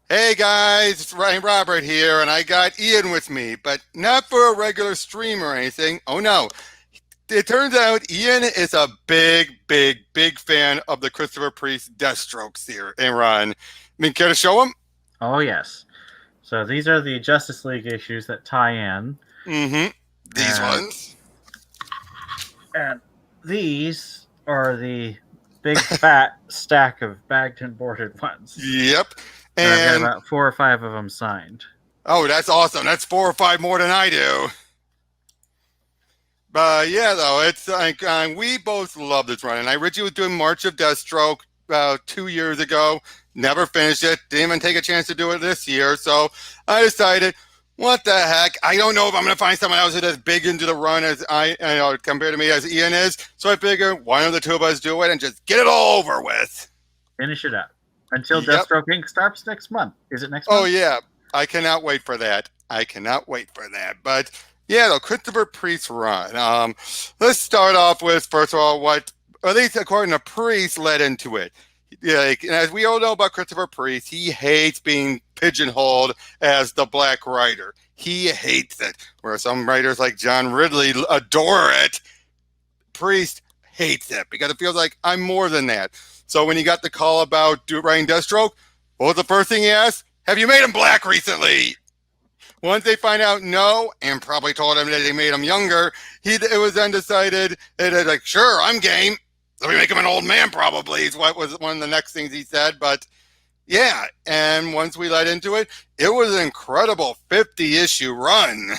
Hey guys, it's Ryan Robert here, and I got Ian with me, but not for a regular stream or anything. Oh no. It turns out Ian is a big fan of the Christopher Priest Deathstroke series and run. Care to show him? Oh, yes. So these are the Justice League issues that tie in, Mm-hmm. These and ones. and these are the big fat stack of bagged and boarded ones. Yep. And I've got And about 4 or 5 of them signed. oh, that's awesome. That's 4 or 5 more than I do. But yeah, though, it's like we both love this run. And I originally was doing March of Deathstroke about 2 years ago. Never finished it. Didn't even take a chance to do it this year. So I decided, what the heck? I don't know if I'm going to find someone else who's as big into the run as compared to me as Ian is. So I figured one of the two of us do it and just get it all over with. Finish it up. Until Yep. Deathstroke Inc. starts next month. Is it next Oh, month? yeah. I cannot wait for that. I cannot wait for that. But yeah, the Christopher Priest run. Let's start off with, first of all, what, at least according to Priest, led into it. Yeah, like, as we all know about Christopher Priest, he hates being pigeonholed as the Black Writer. He hates it. Where some writers like John Ridley adore it, Priest hates it because it feels like I'm more than that. So when he got the call about writing Deathstroke, what was the first thing he asked? Have you made him black recently? Once they find out no, and probably told him that they made him younger, it was then decided that like, sure, I'm game. Let me make him an old man, probably, is what was one of the next things he said. But yeah, and once we led into it, it was an incredible 50-issue run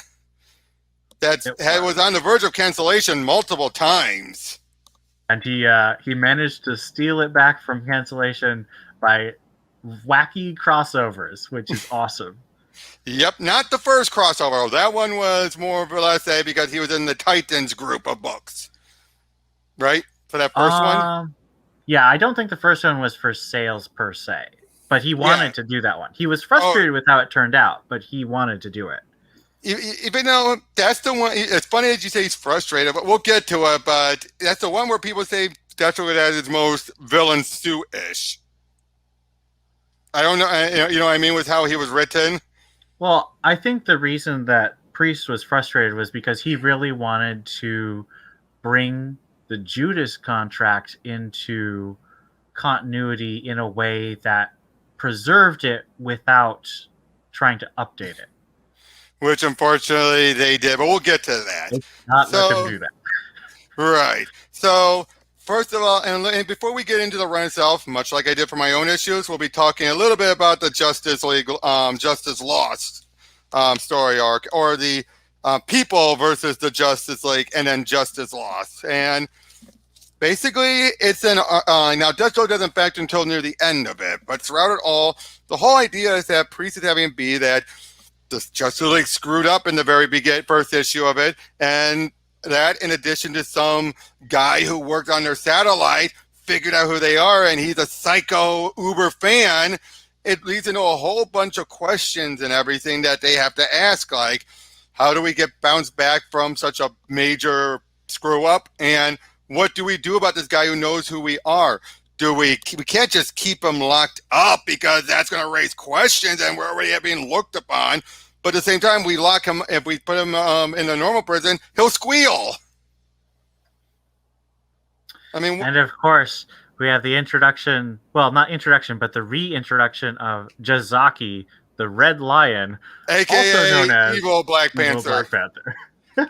that was on the verge of cancellation multiple times. And he managed to steal it back from cancellation by wacky crossovers, which is awesome. Yep, not the first crossover. That one was more or less because he was in the Titans group of books, right? For that first one. Yeah, I don't think the first one was for sales per se, but he wanted to do that one. He was frustrated with how it turned out, but he wanted to do it. Even though that's the one, it's funny that you say he's frustrated, but we'll get to it. But that's the one where people say Deathstroke as his most villain suit-ish. I don't know, you know what I mean, with how he was written. Well, I think the reason that Priest was frustrated was because he really wanted to bring the Judas contract into continuity in a way that preserved it without trying to update it. Which unfortunately they did, but we'll get to that. They did not let them do that. Right. So first of all, and before we get into the run itself, much like I did for my own issues, we'll be talking a little bit about the Justice League, Justice Lost story arc, or the people versus the Justice League, and then Justice Lost. And basically, it's now Deathstroke doesn't factor until near the end of it, but throughout it all, the whole idea is that Priest is having it be that the Justice League screwed up in the very first issue of it, and that, in addition to some guy who worked on their satellite, figured out who they are, and he's a psycho Uber fan, it leads into a whole bunch of questions and everything that they have to ask, like, how do we get bounced back from such a major screw up? And what do we do about this guy who knows who we are? We can't just keep him locked up because that's going to raise questions and we're already being looked upon. But at the same time, we lock him, if we put him in a normal prison, he'll squeal. I mean, and of course, we have the introduction, well, not introduction, but the reintroduction of Jazaki, the Red Lion, AKA also known as Evil Black Panther.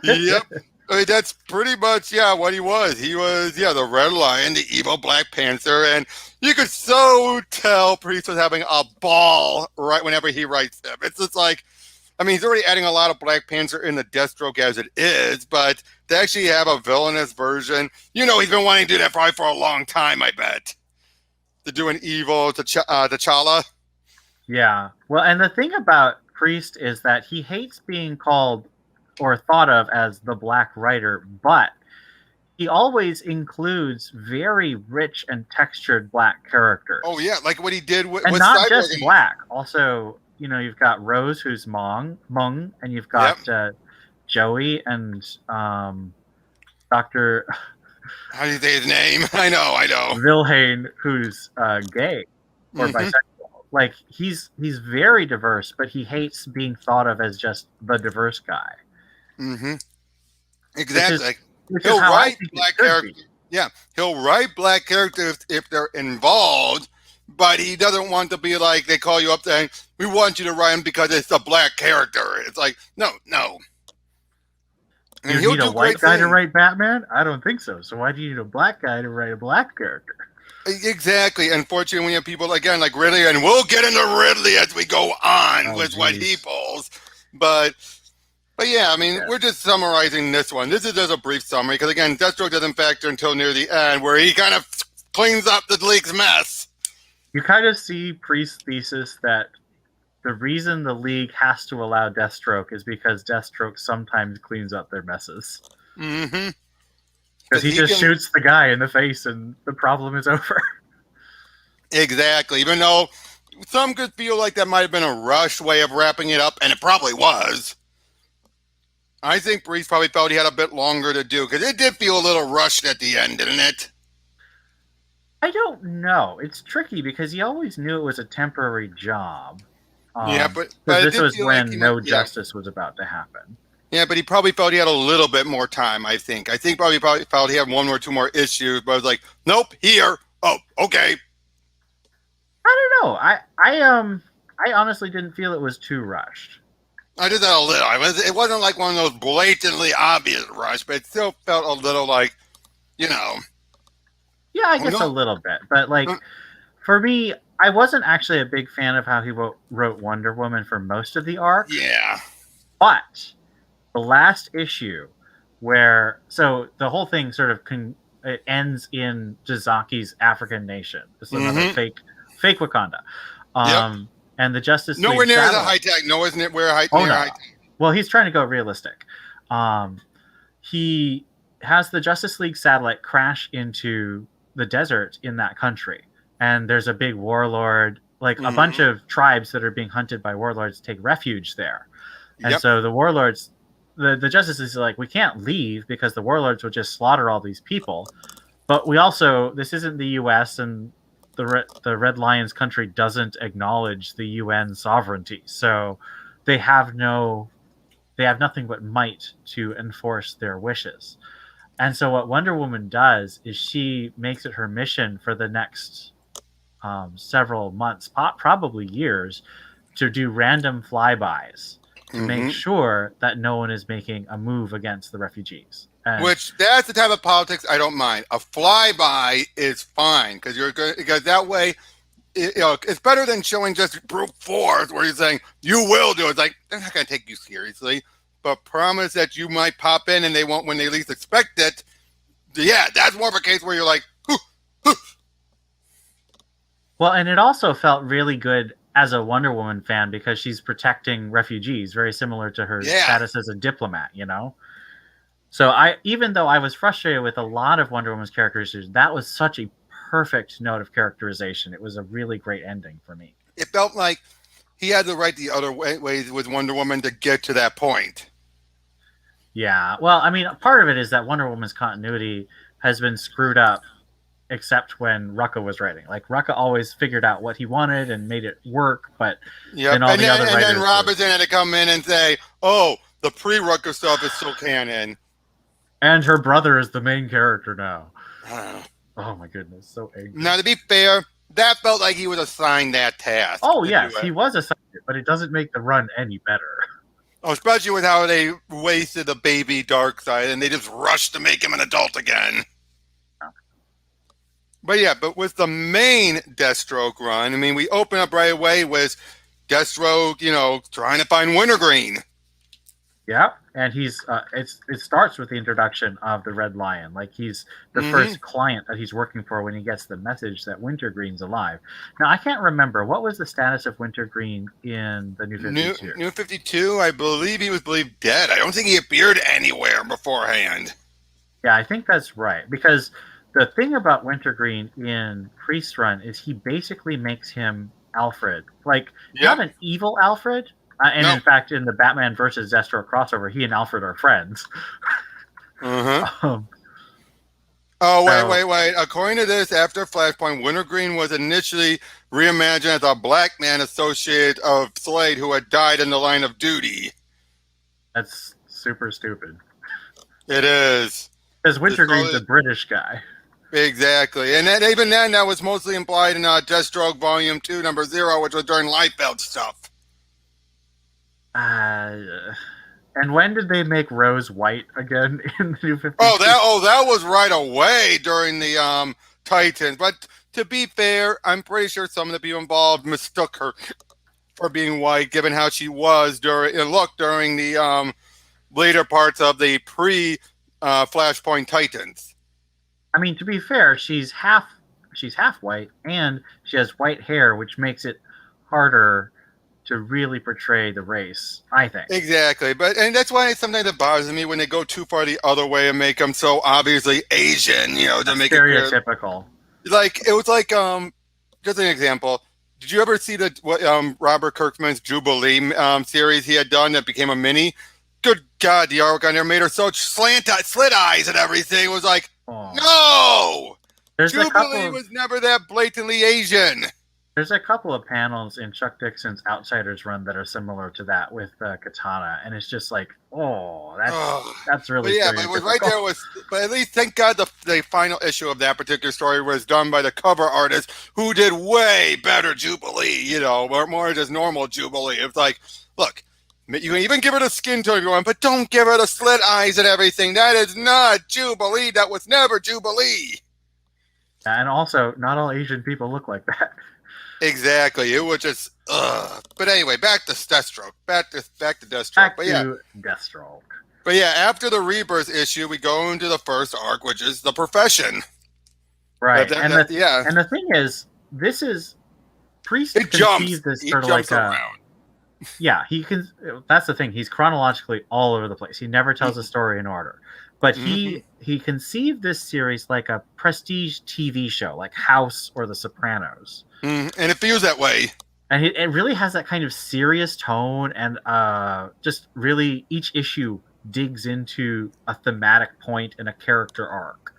Yep. I mean, that's pretty much, what he was. He was, the Red Lion, the evil Black Panther, and you could so tell Priest was having a ball right whenever he writes them. It's just like, I mean, he's already adding a lot of Black Panther in the Deathstroke as it is, but to actually have a villainous version, he's been wanting to do that probably for a long time, I bet. To do an evil T'Challa. Yeah. Well, and the thing about Priest is that he hates being called or thought of as the Black Writer, but he always includes very rich and textured Black characters. Oh, yeah, like what he did with not just Black. Also, you've got Rose, who's Hmong, and you've got Joey and Dr. How do you say his name? I know. Vilhane, who's gay or bisexual. Like he's very diverse, but he hates being thought of as just the diverse guy. Mm-hmm. Exactly. Which is He'll how I write think it black should characters. be. Yeah, he'll write black characters if they're involved, but he doesn't want to be like they call you up saying, "We want you to write him because it's a black character." It's like, no. And Do you he'll need a do white great guy to things. write Batman? I don't think so. So why do you need a black guy to write a black character? Exactly. Unfortunately, when you have people again like Ridley, and we'll get into Ridley as we go on Oh, with what he geez. pulls, but yeah, I mean, Yeah. we're just summarizing this one. This is just a brief summary because again, Deathstroke doesn't factor until near the end, where he kind of cleans up the League's mess. You kind of see Priest's thesis that the reason the League has to allow Deathstroke is because Deathstroke sometimes cleans up their messes. Mm-hmm. Because he just shoots the guy in the face and the problem is over. Exactly. Even though some could feel like that might have been a rushed way of wrapping it up, and it probably was. I think Priest probably felt he had a bit longer to do because it did feel a little rushed at the end, didn't it? I don't know. It's tricky because he always knew it was a temporary job. Yeah, but this was when no justice was about to happen. Yeah, but he probably felt he had a little bit more time, I think. I think probably felt he had one or two more issues, but I was like, nope, here. Oh, okay. I don't know. I honestly didn't feel it was too rushed. I did that a little. It wasn't like one of those blatantly obvious rush, but it still felt a little like, you know. Yeah, I guess a little bit. But like, for me, I wasn't actually a big fan of how he wrote Wonder Woman for most of the arc. Yeah. But the last issue so the whole thing sort of it ends in Jizaki's African nation. It's another fake Wakanda. And the Justice League nowhere near the high tech. Nowhere near high tech. Well, he's trying to go realistic. He has the Justice League satellite crash into the desert in that country, and there's a big warlord, like a bunch of tribes that are being hunted by warlords take refuge there. And so the warlords, the Justice is like, we can't leave because the warlords would just slaughter all these people. But we also, this isn't the U.S. and the Red Lion's country doesn't acknowledge the UN sovereignty. So they have nothing but might to enforce their wishes. And so what Wonder Woman does is she makes it her mission for the next several months, probably years, to do random flybys to make sure that no one is making a move against the refugees. Which that's the type of politics I don't mind. A flyby is fine because that way, it's better than showing just brute force where you're saying you will do it. It's like they're not going to take you seriously, but promise that you might pop in and they won't when they least expect it. Yeah, that's more of a case where you're like, Well, and it also felt really good as a Wonder Woman fan because she's protecting refugees, very similar to her status as a diplomat, you know? So even though I was frustrated with a lot of Wonder Woman's characterization, that was such a perfect note of characterization. It was a really great ending for me. It felt like he had to write the other ways with Wonder Woman to get to that point. Yeah. Well, I mean, part of it is that Wonder Woman's continuity has been screwed up except when Rucka was writing. Like, Rucka always figured out what he wanted and made it work, but then all the other writers... And then Robinson had to come in and say, oh, the pre-Rucka stuff is still canon. And her brother is the main character now. Oh my goodness, so angry. Now, to be fair, that felt like he was assigned that task. Oh yes, he was assigned it, but it doesn't make the run any better. Oh, especially with how they wasted the baby Darkseid and they just rushed to make him an adult again. But with the main Deathstroke run, I mean, we open up right away with Deathstroke, trying to find Wintergreen. Yeah, and he's it starts with the introduction of the Red Lion. Like, he's the first client that he's working for when he gets the message that Wintergreen's alive. Now, I can't remember, what was the status of Wintergreen in the New 52? New 52, I believe he was believed dead. I don't think he appeared anywhere beforehand. Yeah, I think that's right. Because the thing about Wintergreen in Priest Run is he basically makes him Alfred. Like, not an evil Alfred. In fact, in the Batman versus Deathstroke crossover, he and Alfred are friends. Wait. According to this, after Flashpoint, Wintergreen was initially reimagined as a black man associate of Slade who had died in the line of duty. That's super stupid. It is. Because Wintergreen's a British guy. Exactly. And then, even then, that was mostly implied in Deathstroke Volume 2, Number 0, which was during Liefeld stuff. And when did they make Rose white again in the New 52? That was right away during the Titans. But to be fair, I'm pretty sure some of the people involved mistook her for being white, given how she was during the later parts of the pre-Flashpoint Titans. I mean, to be fair, she's half white, and she has white hair, which makes it harder to really portray the race, I think. Exactly, and that's why sometimes it bothers me when they go too far the other way and make them so obviously Asian, to make stereotypical. It was like just an example. Did you ever see Robert Kirkman's Jubilee series he had done that became a mini? Good God, the artwork on there made her so slit eyes and everything. It was like, no! Jubilee was never that blatantly Asian. There's a couple of panels in Chuck Dixon's Outsiders run that are similar to that with Katana, and it's just like, that's really. But it was right there. But at least, thank God, the final issue of that particular story was done by the cover artist who did way better Jubilee. More just normal Jubilee. It's like, look, you can even give her the skin tone if you want, but don't give her the slit eyes and everything. That is not Jubilee. That was never Jubilee. And also, not all Asian people look like that. Exactly. It was just But anyway, back to Deathstroke. Back to Deathstroke. Deathstroke. But yeah, after the Rebirth issue, we go into the first arc, which is the Profession. Right. And the thing is, this is Priest conceived this sort of like around. Yeah, that's the thing. He's chronologically all over the place. He never tells a story in order. But he conceived this series like a prestige TV show, like House or The Sopranos. And it feels that way. And it really has that kind of serious tone, and just really each issue digs into a thematic point and a character arc.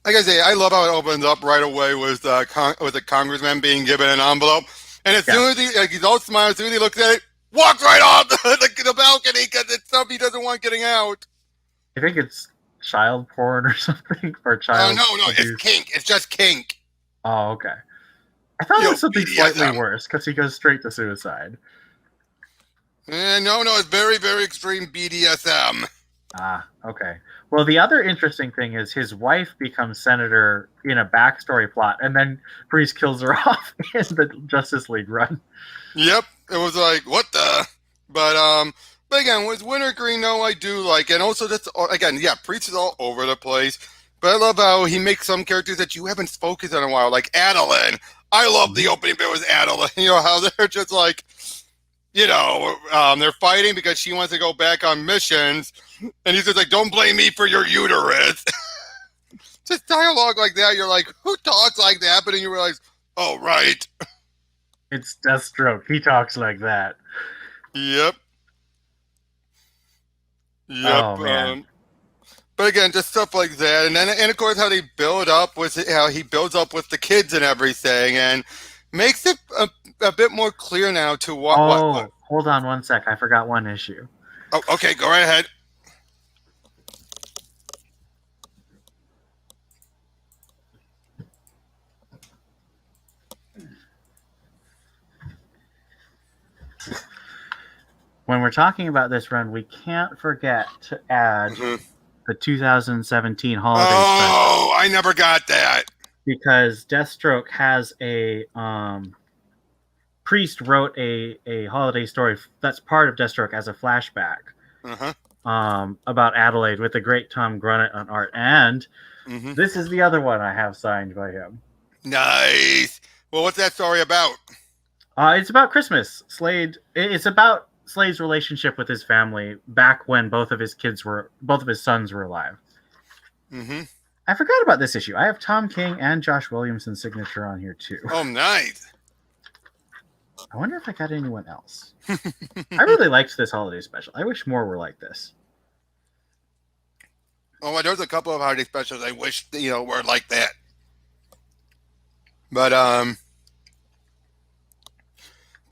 Like I say, I love how it opens up right away with the congressman being given an envelope. And as soon as he's all smiles, as soon as he looks at it, walks right off the balcony because it's stuff he doesn't want getting out. I think it's child porn or something for child. No, it's kink. It's just kink. Oh, okay. I thought it was something slightly worse because he goes straight to suicide. No, it's very, very extreme BDSM. Ah, okay. Well, the other interesting thing is his wife becomes senator in a backstory plot, and then Priest kills her off in the Justice League run. Yep, it was like, what the? But again, with Wintergreen, though, I do like, and also that's again, Priest is all over the place. But I love how he makes some characters that you haven't spoken to in a while, like Adeline. I love the opening bit with Adeline. How they're just like, they're fighting because she wants to go back on missions, and he's just like, "Don't blame me for your uterus." Just dialogue like that. You're like, who talks like that? But then you realize, oh right, it's Deathstroke. He talks like that. Yep. Oh man. But again, just stuff like that, and of course how they build up how he builds up with the kids and everything, and makes it a bit more clear now to what. Hold on one sec. I forgot one issue. Oh, okay, go right ahead. When we're talking about this run, we can't forget to add the 2017 holiday special. Oh, I never got that. Because Deathstroke has a Priest wrote a holiday story that's part of Deathstroke as a flashback about Adelaide with the great Tom Grunnett on art, and this is the other one I have signed by him. Nice. Well, what's that story about? It's about Christmas. It's about Slade's relationship with his family back when both of his sons were alive. I forgot about this issue. I have Tom King and Josh Williamson's signature on here too. Oh, nice. I wonder if I got anyone else. I really liked this holiday special. I wish more were like this. Oh, well, there's a couple of holiday specials I wish were like that. But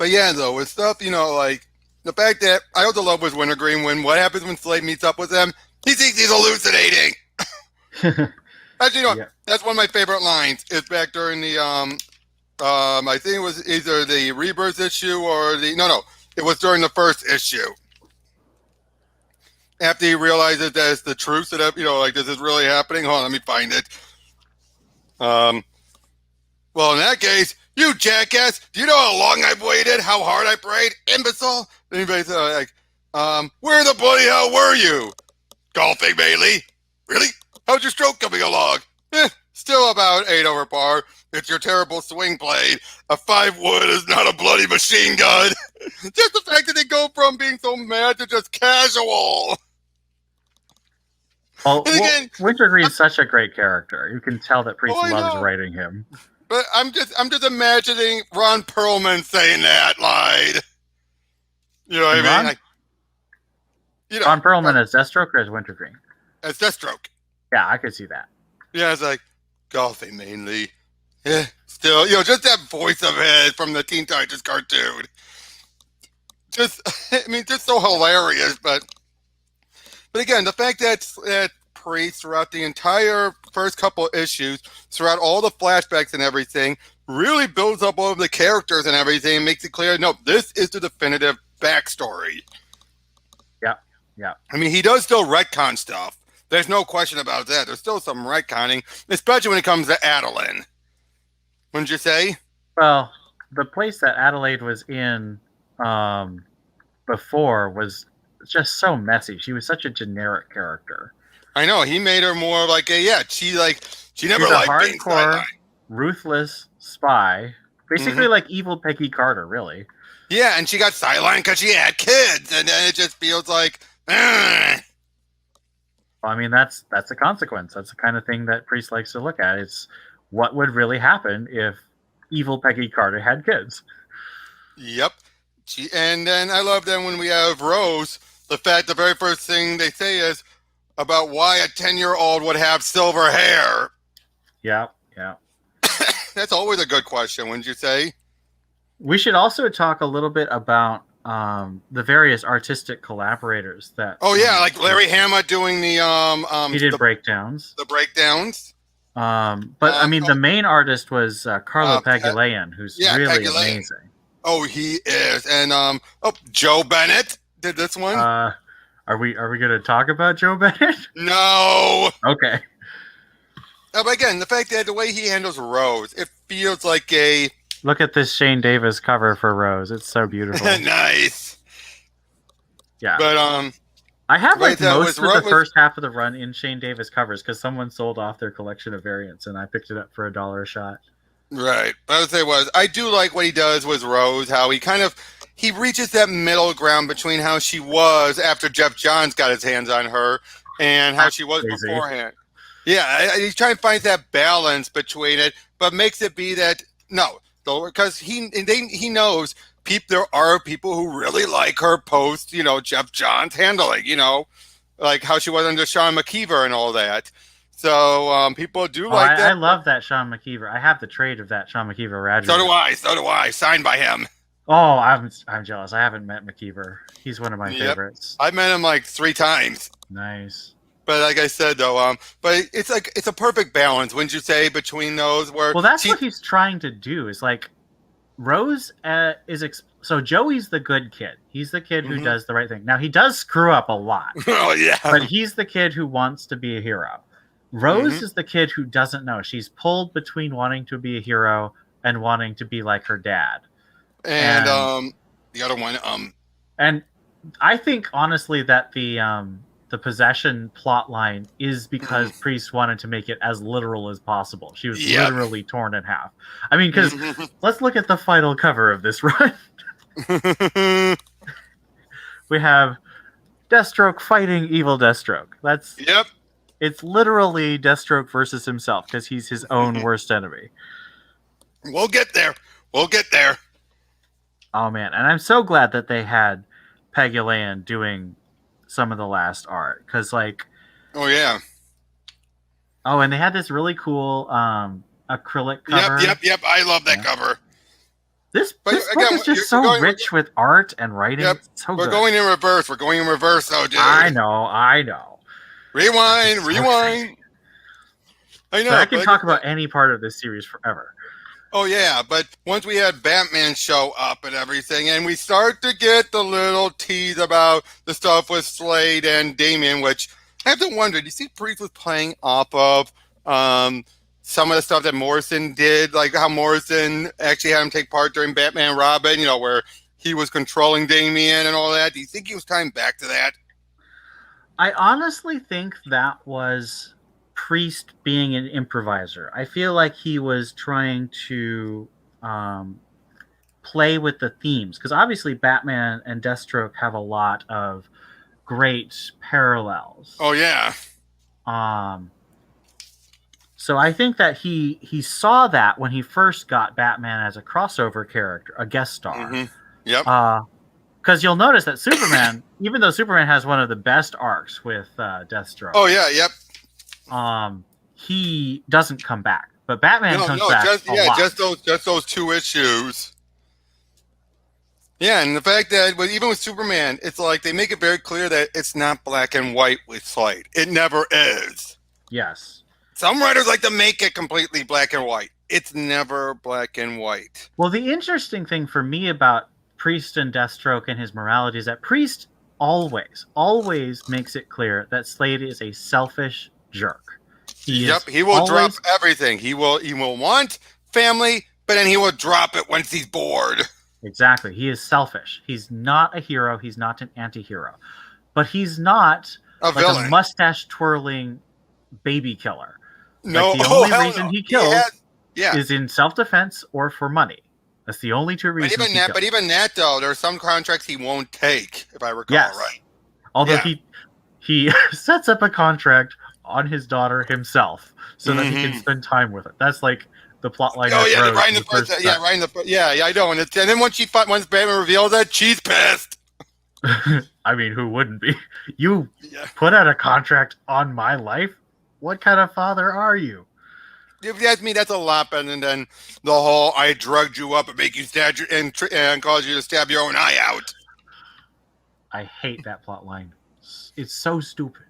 But yeah, though, with stuff, like the fact that I also love with Wintergreen when what happens when Slade meets up with him, he thinks he's hallucinating. Actually, Yeah. that's one of my favorite lines. Is back during the I think it was either the Rebirth issue or no, it was during the first issue. After he realizes that it's the truth that like this is really happening. Hold on, let me find it. Well, in that case, you jackass, do you know how long I've waited? How hard I prayed? Imbecile? Anybody's like, where the bloody hell were you? Golfing, mainly. Really? How's your stroke coming along? Still about 8 over par. It's your terrible swing blade. A 5 wood is not a bloody machine gun. Just the fact that they go from being so mad to just casual. Well, Wintergreen's such a great character. You can tell that Priest loves writing him. But I'm just imagining Ron Perlman saying that line. You know what I mean? Like, Ron Perlman as Deathstroke or as Wintergreen? As Deathstroke. Yeah, I could see that. Yeah, it's like golfing mainly. Yeah, still, just that voice of his from the Teen Titans cartoon. Just so hilarious. But again, the fact that Priest throughout the entire first couple of issues, throughout all the flashbacks and everything, really builds up all of the characters and everything and makes it clear, no, this is the definitive backstory. Yeah. I mean, he does still retcon stuff. There's no question about that. There's still some retconning, especially when it comes to Adeline. Wouldn't you say? Well, the place that Adelaide was in before was just so messy. She was such a generic character. I know. He made her more like she never She's liked being hardcore, ruthless spy. Basically like evil Peggy Carter, really. Yeah, and she got sidelined because she had kids, and then it just feels like, Well, I mean, that's a consequence. That's the kind of thing that Priest likes to look at. It's what would really happen if evil Peggy Carter had kids. Yep. And then I love that when we have Rose, the very first thing they say is about why a 10-year-old would have silver hair. Yeah. That's always a good question, wouldn't you say? We should also talk a little bit about the various artistic collaborators that. Oh yeah, like Larry Hama doing the he did breakdowns. The breakdowns. But I mean, the main artist was Carlo Pagulayan, who's really amazing. Oh, he is, and Joe Bennett did this one. Are we going to talk about Joe Bennett? No. Okay. But again, the fact that the way he handles Rose, it feels like a. Look at this Shane Davis cover for Rose. It's so beautiful. Nice. Yeah. But I have most of the first half of the run in Shane Davis covers because someone sold off their collection of variants and I picked it up for $1 a shot. Right. But I would say I do like what he does with Rose, how he reaches that middle ground between how she was after Jeff Johns got his hands on her and how she was beforehand. Yeah, he's trying to find that balance between it, but makes it be that because he knows there are people who really like her post, Jeff Johns handling, like how she was under Sean McKeever and all that. So people do like that. I love that Sean McKeever. I have the trade of that Sean McKeever Radger. So do I. Signed by him. Oh, I'm jealous. I haven't met McKeever. He's one of my favorites. I've met him like 3 times. Nice. But like I said, though, but it's a perfect balance, wouldn't you say, between those? Well, that's what he's trying to do. Is like Rose so Joey's the good kid. He's the kid who does the right thing. Now he does screw up a lot. Oh yeah. But he's the kid who wants to be a hero. Rose is the kid who doesn't know. She's pulled between wanting to be a hero and wanting to be like her dad. And the other one, and I think honestly that the possession plot line is because Priest wanted to make it as literal as possible. She was literally torn in half. I mean, because let's look at the final cover of this run. We have Deathstroke fighting evil Deathstroke. It's literally Deathstroke versus himself because he's his own worst enemy. We'll get there. Oh man, and I'm so glad that they had Pagulayan doing some of the last art because oh yeah, and they had this really cool acrylic cover. Yep, I love that cover. This But this book again, is just so rich with art and writing. Yep, It's so we're good. going in reverse. We're going in reverse, though, dude. I know. Rewind, So rewind. exciting. I know. But I can like talk about any part of this series forever. Oh yeah, but once we had Batman show up and everything, and we start to get the little tease about the stuff with Slade and Damian, which I have to wonder, do you see Priest was playing off of some of the stuff that Morrison did, like how Morrison actually had him take part during Batman and Robin, you know, where he was controlling Damian and all that. Do you think he was tying back to that? I honestly think that was Priest being an improviser. I feel like he was trying to play with the themes, because obviously Batman and Deathstroke have a lot of great parallels. Oh yeah. So I think that he saw that when he first got Batman as a crossover character, a guest star. Mm-hmm. Yep. Because you'll notice that Superman, even though Superman has one of the best arcs with Deathstroke. Oh yeah, yep. He doesn't come back, but Batman comes back a lot. just those 2 issues. Yeah, and the fact that even with Superman, it's like they make it very clear that it's not black and white with Slade. It never is. Yes. Some writers like to make it completely black and white. It's never black and white. Well, the interesting thing for me about Priest and Deathstroke and his morality is that Priest always makes it clear that Slade is a selfish jerk. He will drop everything. He will want family, but then he will drop it once he's bored. Exactly. He is selfish. He's not a hero. He's not an anti-hero. But he's not villain. A mustache-twirling baby killer. No. The only reason he kills is in self-defense or for money. That's the only 2 reasons. But even that, though, there are some contracts he won't take, if I recall right. Although he sets up a contract on his daughter himself so that he can spend time with it. That's like the plot line. Oh yeah, right in the first. I know. And then once Batman reveals that, she's pissed. I mean, who wouldn't be? You put out a contract on my life? What kind of father are you? If you ask me, that's a lot better than the whole "I drugged you up and make you stab you and cause you to stab your own eye out." I hate that plot line. It's so stupid.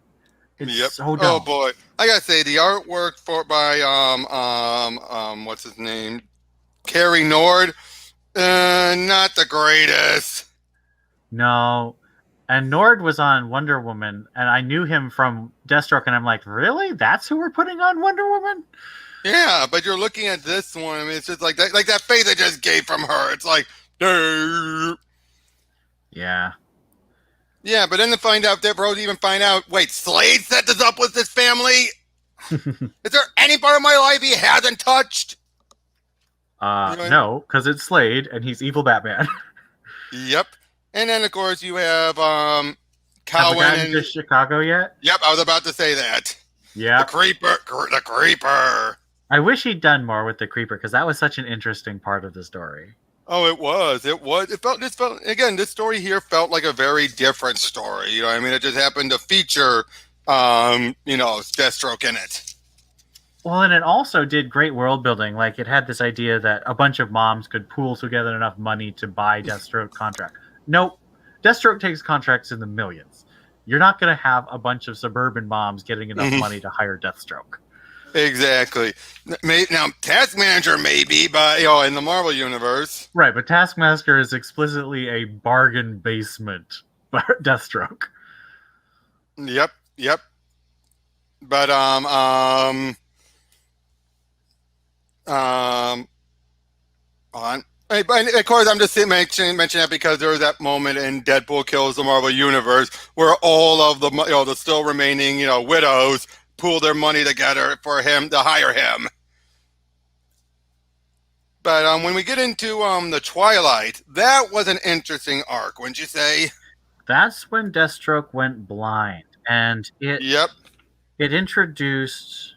It's so dumb. Oh boy, I gotta say the artwork by what's his name, Cary Nord, not the greatest. No, and Nord was on Wonder Woman, and I knew him from Deathstroke, and I'm like, really? That's who we're putting on Wonder Woman? Yeah, but you're looking at this one. I mean, it's just like that face I just gave from her. It's like, yeah. Yeah, but then to find out that Rose wait, Slade set this up with his family? Is there any part of my life he hasn't touched? No, because it's Slade and he's evil Batman. Yep. And then of course you have Cowan. Have we gotten to Chicago yet? Yep, I was about to say that. Yeah. The creeper. I wish he'd done more with the creeper, because that was such an interesting part of the story. Oh, it was. This story here felt like a very different story. You know what I mean? It just happened to feature, Deathstroke in it. Well, and it also did great world building. Like, it had this idea that a bunch of moms could pool together enough money to buy Deathstroke contract. Nope. Deathstroke takes contracts in the millions. You're not going to have a bunch of suburban moms getting enough money to hire Deathstroke. Exactly. Now, Taskmaster maybe, but in the Marvel universe, right? But Taskmaster is explicitly a bargain basement Deathstroke. Yep. But hold on. But of course, I'm just mentioning that because there was that moment in Deadpool Kills the Marvel Universe where all of the the still remaining widows pool their money together for him to hire him. But when we get into the Twilight, that was an interesting arc, wouldn't you say? That's when Deathstroke went blind, and it introduced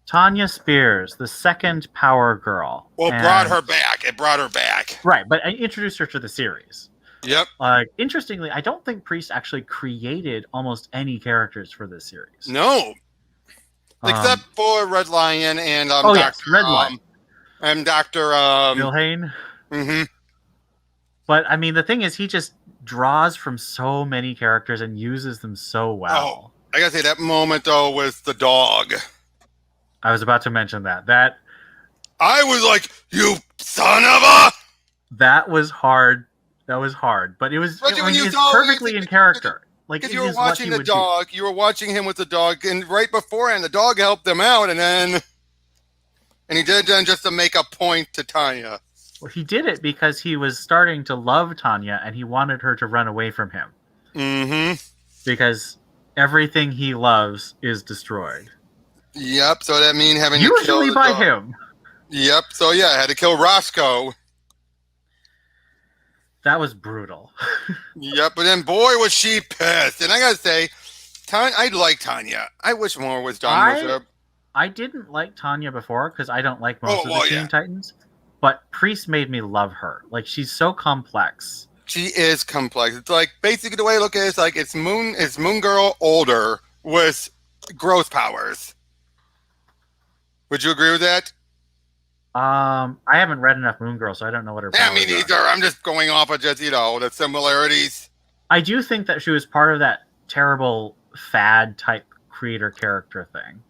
Tanya Spears, the second Power Girl. Well, it brought her back. Right, but I introduced her to the series. Yep. Interestingly, I don't think Priest actually created almost any characters for this series. No. Except for Red Lion and Red Lion. And Dr. Bill Hain? Mm-hmm. But I mean, the thing is, he just draws from so many characters and uses them so Oh, well. I gotta say that moment though with the dog. I was about to mention that I was like, "You son of a!" that was hard. That was hard, but Especially I when mean, you it's saw perfectly in character. Like because it you were is what watching he the would do. dog, you were watching him with the dog, and right beforehand, the dog helped him out, and he did it then just to make a point to Tanya. Well, he did it because he was starting to love Tanya and he wanted her to run away from him Mm-hmm. because everything he loves is destroyed. Yep. So that means having to kill Usually the by dog. him. Yep. So yeah, I had to kill Roscoe. That was brutal. Yep. But then, boy, was she pissed. And I gotta say, I like Tanya. I wish more was done with her. I didn't like Tanya before because I don't like most Oh of well, the Teen yeah. Titans, but Priest made me love her. Like she's so complex. She is complex. It's like basically the way I look at it is like it's Moon Girl older with growth powers. Would you agree with that? I haven't read enough Moon Girl, so I don't know what her Yeah, powers me neither. I'm just going off of just the similarities. I do think that she was part of that terrible fad type creator character thing.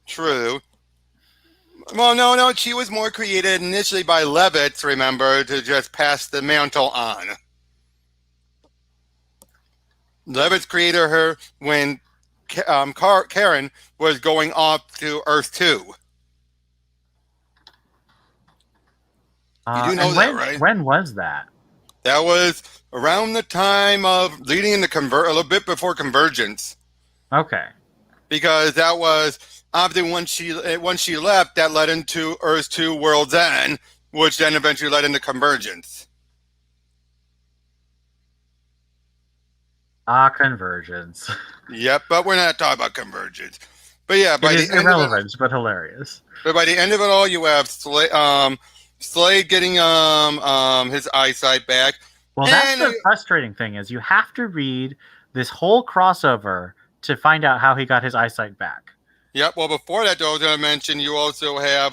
True. Well, no. She was more created initially by Levitz, remember, to just pass the mantle on. Levitz created her when Karen was going off to Earth 2. You do know that, right? When was that? That was around the time of leading into a little bit before Convergence. Okay. Because that was obviously once she left, that led into Earth 2 World's End, which then eventually led into Convergence. Convergence. Yep, but we're not talking about Convergence. But yeah, It is irrelevant, but hilarious. But by the end of it all, you have Slade getting his eyesight back. Well, that's the frustrating thing is you have to read this whole crossover to find out how he got his eyesight back. Yep. Well, before that, though, I was going to mention you also have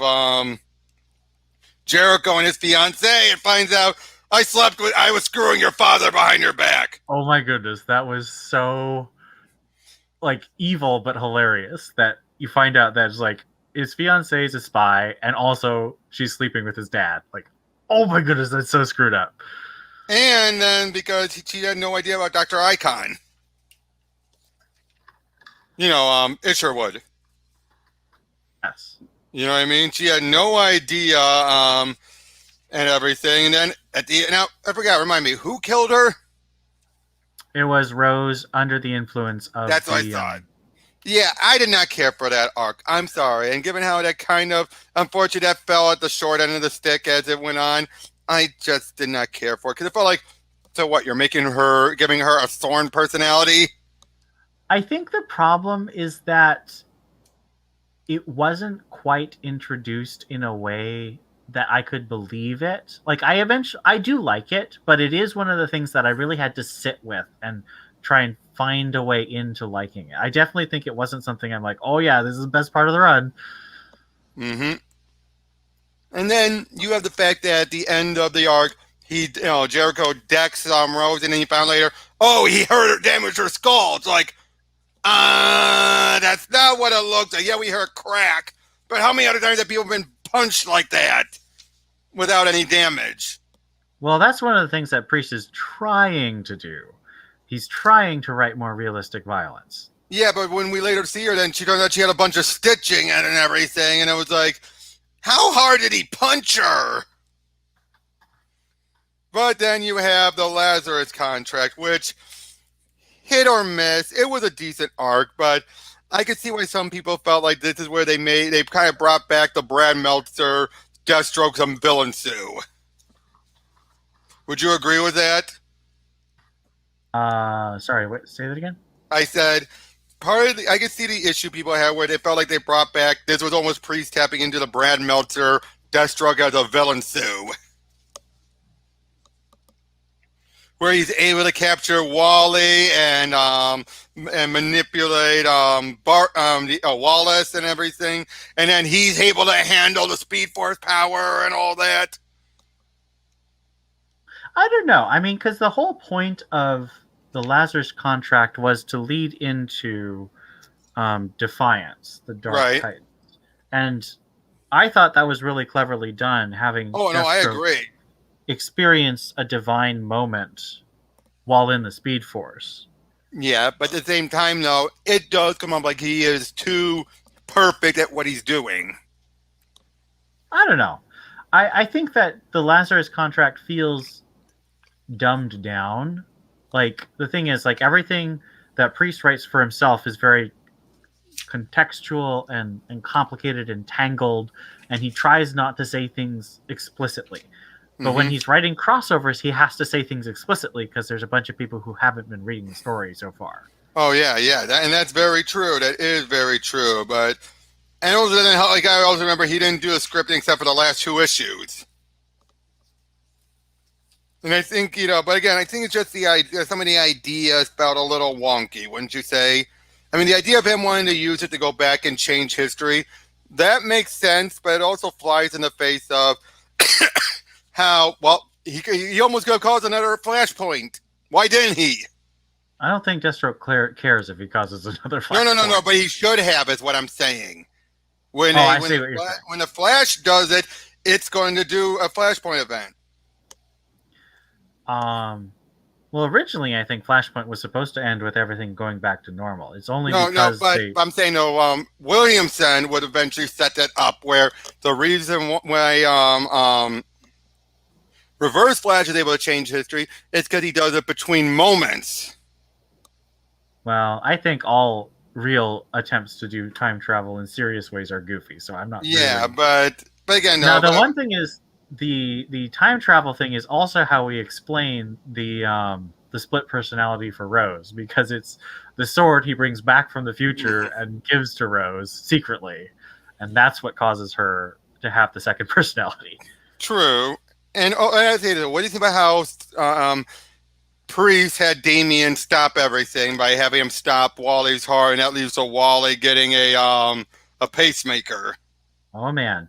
Jericho and his fiance, and finds out I was screwing your father behind your back. Oh my goodness, that was so like evil but hilarious that you find out that it's like his fiance is a spy and also she's sleeping with his dad. Like, oh my goodness, that's so screwed up. And then because she had no idea about Dr. Icon. Isherwood. Yes. You know what I mean? She had no idea and everything. And then now I forgot, remind me, who killed her? It was Rose under the influence of That's what I thought. Yeah, I did not care for that arc. I'm sorry. And given how that kind of, unfortunately, that fell at the short end of the stick as it went on, I just did not care for it. Because it felt like, so what, you're giving her a thorn personality? I think the problem is that it wasn't quite introduced in a way that I could believe it. Like I do like it, but it is one of the things that I really had to sit with and try and find a way into liking it. I definitely think it wasn't something I'm like, oh yeah, this is the best part of the run. Mm-hmm. And then you have the fact that at the end of the arc, Jericho decks Rose, and then you found later, oh, he damaged her skull. It's like, that's not what it looks like. Yeah, we heard crack, but how many other times have people been punched like that without any damage? Well, that's one of the things that Priest is trying to do. He's trying to write more realistic violence. Yeah, but when we later see her, then she turns out she had a bunch of stitching and everything, and it was like, how hard did he punch her? But then you have the Lazarus contract, which hit or miss. It was a decent arc, but I could see why some people felt like this is where they kind of brought back the Brad Meltzer, Deathstroke, and Villain Sue. Would you agree with that? Sorry, wait, say that again? I said, I could see the issue people had where they felt like they brought back, this was almost Priest tapping into the Brad Meltzer, Deathstroke as a Villain Sue. Where he's able to capture Wally and manipulate Wallace and everything, and then he's able to handle the Speed Force power and all that. I don't know. I mean, because the whole point of the Lazarus contract was to lead into Defiance, the Dark Right. Titan. And I thought that was really cleverly done, having Oh, no, I Deathstroke agree. experience a divine moment while in the Speed Force. Yeah, but at the same time, though, it does come up like he is too perfect at what he's doing. I don't know. I think that the Lazarus contract feels dumbed down. Like, the thing is, like, everything that Priest writes for himself is very contextual and complicated and tangled, and he tries not to say things explicitly. But when he's writing crossovers, he has to say things explicitly because there's a bunch of people who haven't been reading the story so far. Oh, yeah, yeah. And that's very true. That is very true. But, and also, like, I also remember he didn't do the scripting except for the last 2 issues. And I think, but again, I think it's just the idea, some of the ideas felt a little wonky, wouldn't you say? I mean, the idea of him wanting to use it to go back and change history, that makes sense, but it also flies in the face of how, well, he almost could have caused another flashpoint. Why didn't he? I don't think Deathstroke cares if he causes another flashpoint. No, but he should have, is what I'm saying. When the Flash does it, it's going to do a flashpoint event. Well, originally I think Flashpoint was supposed to end with everything going back to normal. It's only I'm saying Williamson would eventually set that up where the reason why Reverse Flash is able to change history is because he does it between moments. Well, I think all real attempts to do time travel in serious ways are goofy, so I'm not. Yeah, really... but again, no. Now the one thing is the time travel thing is also how we explain the split personality for Rose, because it's the sword he brings back from the future and gives to Rose secretly, and that's what causes her to have the second personality. True. And what do you think about how Priest had Damian stop everything by having him stop Wally's heart, and that leaves to Wally getting a pacemaker? Oh man,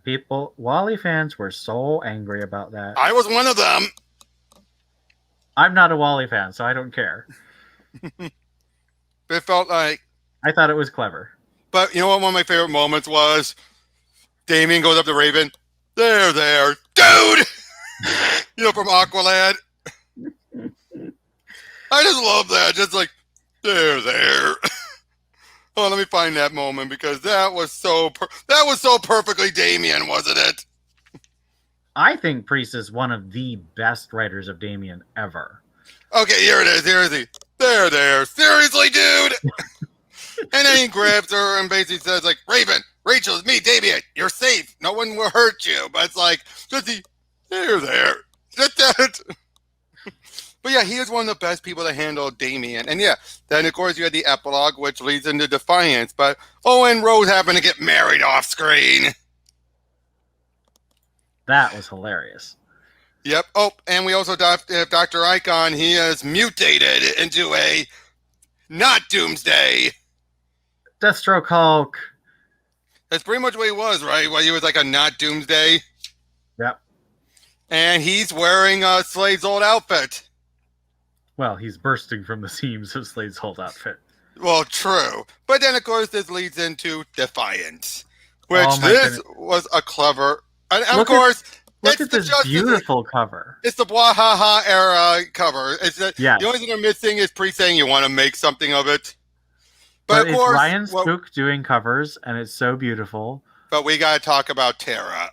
Wally fans were so angry about that. I was one of them. I'm not a Wally fan, so I don't care. It felt like... I thought it was clever. But you know what one of my favorite moments was? Damian goes up to Raven. There, dude! From Aqualad. I just love that. Just like, there. Oh, let me find that moment, because that was so perfectly Damian, wasn't it? I think Priest is one of the best writers of Damian ever. Okay, here it is. Here is he. There. Seriously, dude? And then he grabs her and basically says, like, Raven, Rachel, it's me, Damian. You're safe. No one will hurt you. But it's like, there. Just that. But yeah, he is one of the best people to handle Damian. And yeah, then of course you had the epilogue, which leads into Defiance. But and Rose happened to get married off screen. That was hilarious. Yep. Oh, and we also have Dr. Icon. He is mutated into a not Doomsday. Deathstroke Hulk. That's pretty much what he was, right? Well, he was like a not Doomsday. Yep. And he's wearing Slade's old outfit. Well, he's bursting from the seams of Slade's old outfit. Well, true. But then, of course, this leads into Defiance, which was a clever... And of course... Look at this beautiful cover. It's the Bwahaha era cover. The only thing they're missing is Priest saying you want to make something of it. But of course... it's Ryan Spook doing covers, and it's so beautiful. But we got to talk about Tara.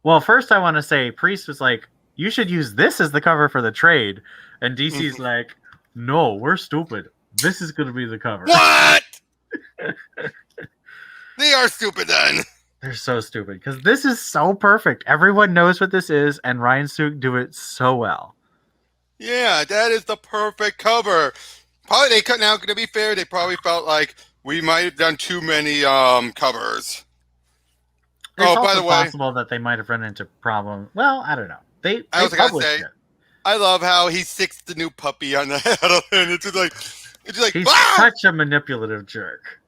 Well, first I want to say, Priest was like, you should use this as the cover for the trade. And DC's like, no, we're stupid. This is going to be the cover. What? They are stupid then. They're so stupid because this is so perfect. Everyone knows what this is, and Ryan Spook do it so well. Yeah, that is the perfect cover. Probably they cut now. To be fair, they probably felt like we might have done too many covers. It's also possible that they might have run into problem. Well, I don't know. They published it. I love how he sticks the new puppy on the head of it. It's just like he's such a manipulative jerk.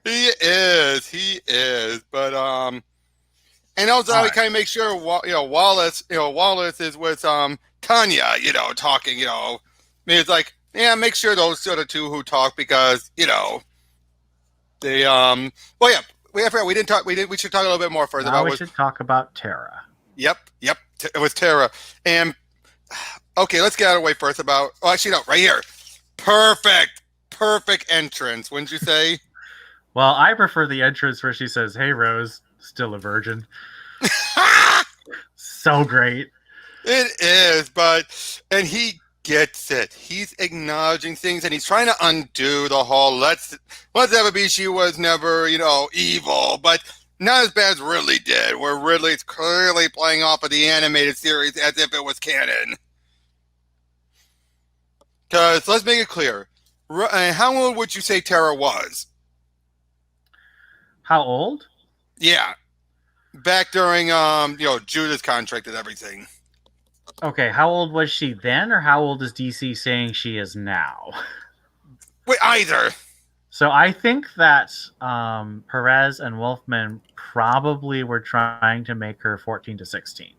He is. But and also we kind of make sure Wallace is with Tanya, talking, I mean, it's like, yeah, make sure those are the two who talk because, they, well, yeah, we didn't talk, we should talk a little bit more further Now about we should talk about Tara. Yep, it was Tara. And, okay, let's get out of the way first about, oh, actually, no, right here. Perfect entrance, wouldn't you say? Well, I prefer the entrance where she says, "Hey, Rose, still a virgin." So great. It is, and he gets it. He's acknowledging things, and he's trying to undo the whole let's have be she was never, evil, but not as bad as Ridley did, where Ridley's clearly playing off of the animated series as if it was canon. Because let's make it clear, how old would you say Tara was? How old? Yeah, back during Judah's contract and everything. Okay, how old was she then, or how old is DC saying she is now? Wait, either. So I think that Perez and Wolfman probably were trying to make her 14 to 16.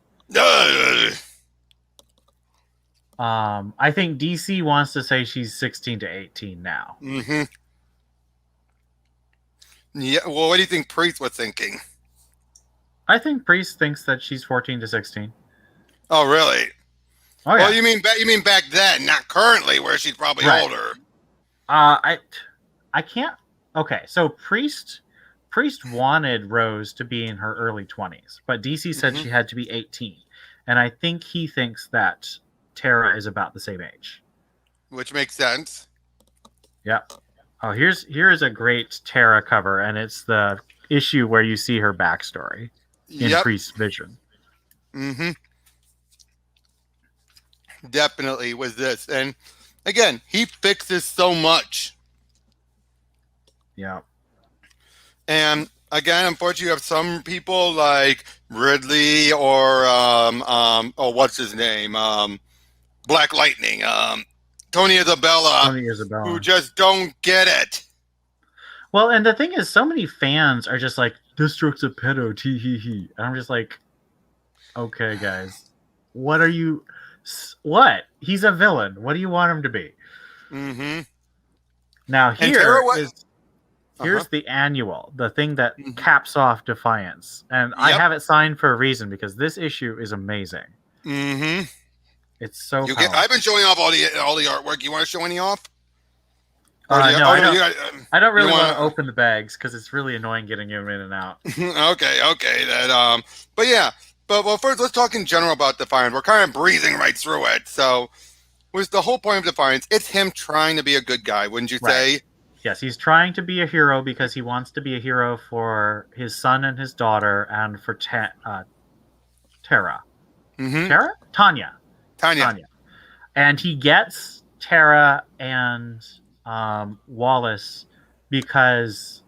I think DC wants to say she's 16 to 18 now. Mm-hmm. Yeah, well, what do you think Priest was thinking? I think Priest thinks that she's 14 to 16. Oh, really? Oh, yeah. Well, you mean back then, not currently, where she's probably older. I can't. Okay, so Priest wanted Rose to be in her early 20s, but DC said she had to be 18, and I think he thinks that Tara is about the same age, which makes sense. Yeah. Oh, here's a great Tara cover, and it's the issue where you see her backstory in Priest's vision. Mm-hmm. Definitely was this. And again, he fixes so much. Yeah. And again, unfortunately, you have some people like Ridley or what's his name? Black Lightning, Tony Isabella, who just don't get it. Well, and the thing is, so many fans are just like, Deathstroke's a pedo, tee hee hee. And I'm just like, okay, guys, what? He's a villain. What do you want him to be? Mm-hmm. Now here's the annual, the thing that caps off Defiance. And I have it signed for a reason, because this issue is amazing. Mm-hmm. It's so I've been showing off all the artwork. You want to show any off? I don't really want to open the bags because it's really annoying getting them in and out. okay. Then, but first let's talk in general about Defiance. We're kind of breezing right through it. So, was the whole point of Defiance? It's him trying to be a good guy, wouldn't you say? Yes, he's trying to be a hero because he wants to be a hero for his son and his daughter, and for Tara. Mm-hmm. Tanya. And he gets Tara and Wallace because,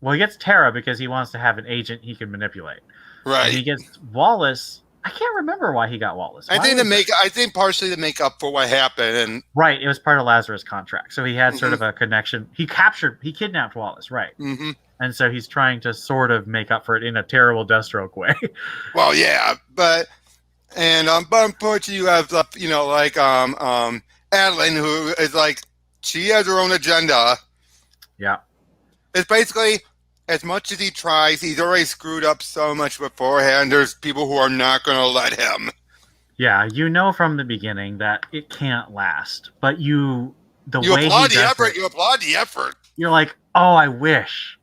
he gets Tara because he wants to have an agent he can manipulate. Right. And he gets Wallace. I can't remember why he got Wallace. I think partially to make up for what happened, and right, it was part of Lazarus' contract, so he had sort of a connection. He kidnapped Wallace, right? Mm-hmm. And so he's trying to sort of make up for it in a terrible Deathstroke way. Well, yeah, but unfortunately, you have Adeline, who is like, she has her own agenda. Yeah, it's basically, as much as he tries, he's already screwed up so much beforehand. There's people who are not going to let him. Yeah, from the beginning that it can't last. But you applaud the effort. You're like, oh, I wish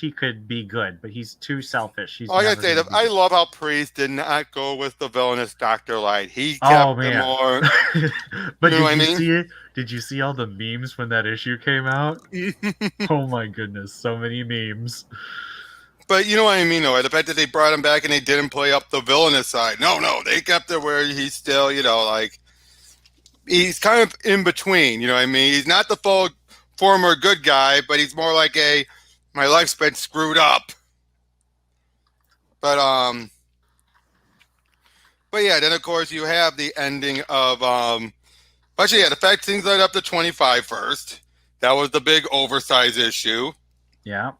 he could be good, but he's too selfish. I gotta say, I love how Priest did not go with the villainous Dr. Light. He kept the more. But did you see all the memes when that issue came out? Oh my goodness, so many memes. But you know what I mean, though. The fact that they brought him back and they didn't play up the villainous side. No, they kept it where he's still, he's kind of in between. You know what I mean? He's not the full former good guy, but he's more like my life's been screwed up. But yeah, then of course you have the ending of the fact things led up to 25 first. That was the big oversized issue. Yeah.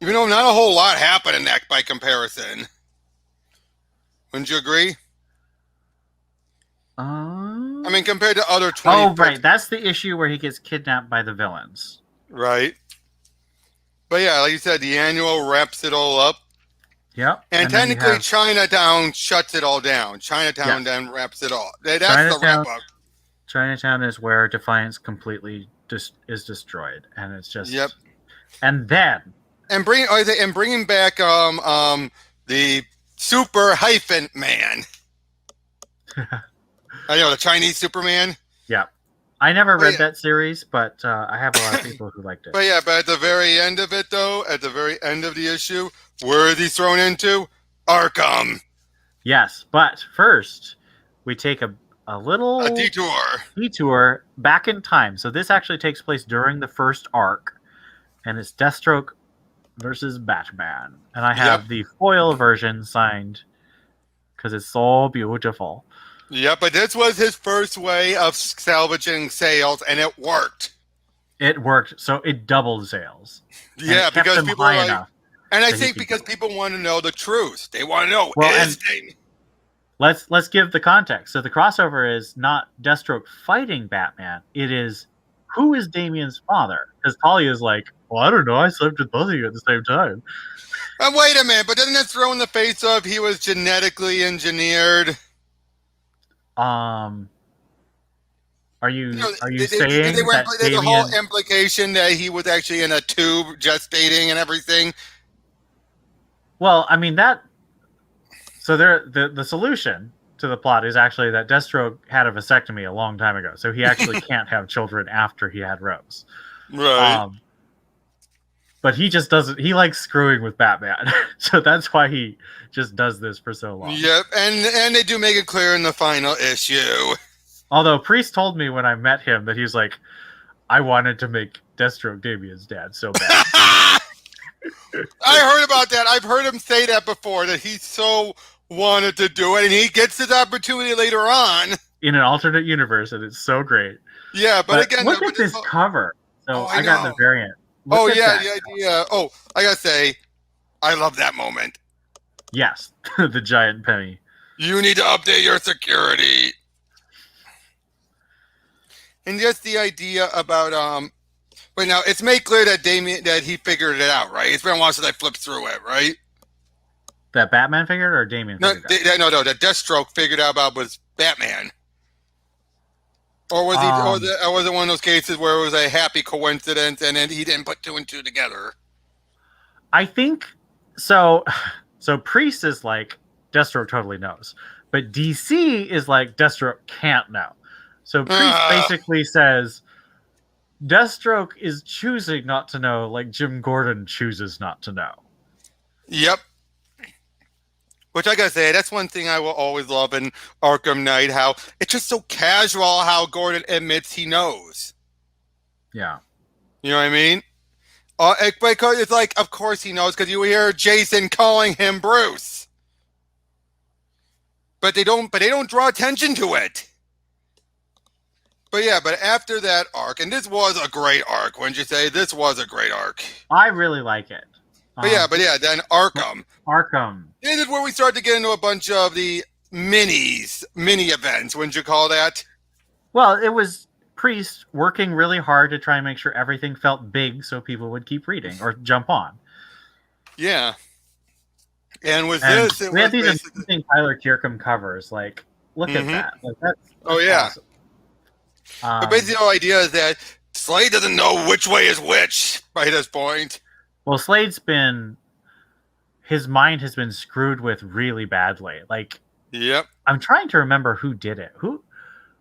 Even though not a whole lot happened in that by comparison. Wouldn't you agree? I mean, Um, compared to other oh, 25th, right. That's the issue where he gets kidnapped by the villains. right? But yeah, like you said, the annual wraps it all up. Yep. And And then you technically, have, Chinatown shuts it all down. Chinatown yes. then wraps it all. That's the Chinatown. wrap up. Chinatown is where Defiance completely is destroyed, and it's Yep. just. And then And bringing back the super hyphen man. I know the Chinese Superman. yeah, I never read yeah. that series, but I have a lot of people who liked it. But yeah, but at the very end of it, though, at the very end of the issue, where is he thrown into? Arkham. Yes, but first we take a little A detour. detour back in time. So this actually takes place during the first arc, and it's Deathstroke versus Batman. And I have the foil version signed because it's so beautiful. Yep, but this was his first way of salvaging sales, and it worked. It worked, so it doubled sales. Yeah, because people are like, and I think because go. people want to know the truth. They want to know is Damien. Let's give the context. So the crossover is not Deathstroke fighting Batman. It is who is Damien's father? Because Talia is like, well, I don't know. I slept with both of you at the same time. Wait a minute, but doesn't that throw in the face of he was genetically engineered? Are you saying that there's a whole implication that he was actually in a tube gestating and everything? Well, I mean that. So the solution to the plot is actually that Deathstroke had a vasectomy a long time ago, so he actually can't have children after he had Rose. Right. But he just doesn't. He likes screwing with Batman, so that's why he just does this for so long. Yep, and they do make it clear in the final issue. Although Priest told me when I met him that he was like, I wanted to make Deathstroke Damien's dad so bad. I heard about that. I've heard him say that before, that he so wanted to do it, and he gets his opportunity later on. In an alternate universe, and it's so great. Yeah, but again... Look at this cover. So I got the variant. The idea. Oh, I gotta say, I love that moment. Yes, the giant penny. You need to update your security. And just the idea about but now it's made clear that Damien, that he figured it out, right? It's been a while since I flipped through it, right? That Batman figured or Damien figured out? No, that Deathstroke figured out about was Batman. Or was or was it one of those cases where it was a happy coincidence and then he didn't put two and two together? I think so. So Priest is like, Deathstroke totally knows, but DC is like, Deathstroke can't know. So Priest basically says Deathstroke is choosing not to know, like Jim Gordon chooses not to know. Yep. Which I gotta say, that's one thing I will always love in Arkham Knight, how it's just so casual how Gordon admits he knows. Yeah. You know what I mean? Because it's like, of course he knows, because you hear Jason calling him Bruce. But they don't draw attention to it. But yeah, but after that arc, and this was a great arc, wouldn't you say? This was a great arc. I really like it. But yeah, then Arkham. This is where we start to get into a bunch of the mini events, wouldn't you call that? Well, it was Priest working really hard to try and make sure everything felt big so people would keep reading or jump on. Yeah. And with this, we had these amazing Tyler Kirkham covers. Like, look at that. Like, that's awesome. But basically the whole idea is that Slade doesn't know which way is which by this point. Well, Slade's his mind has been screwed with really badly. Like, yep. I'm trying to remember who did it.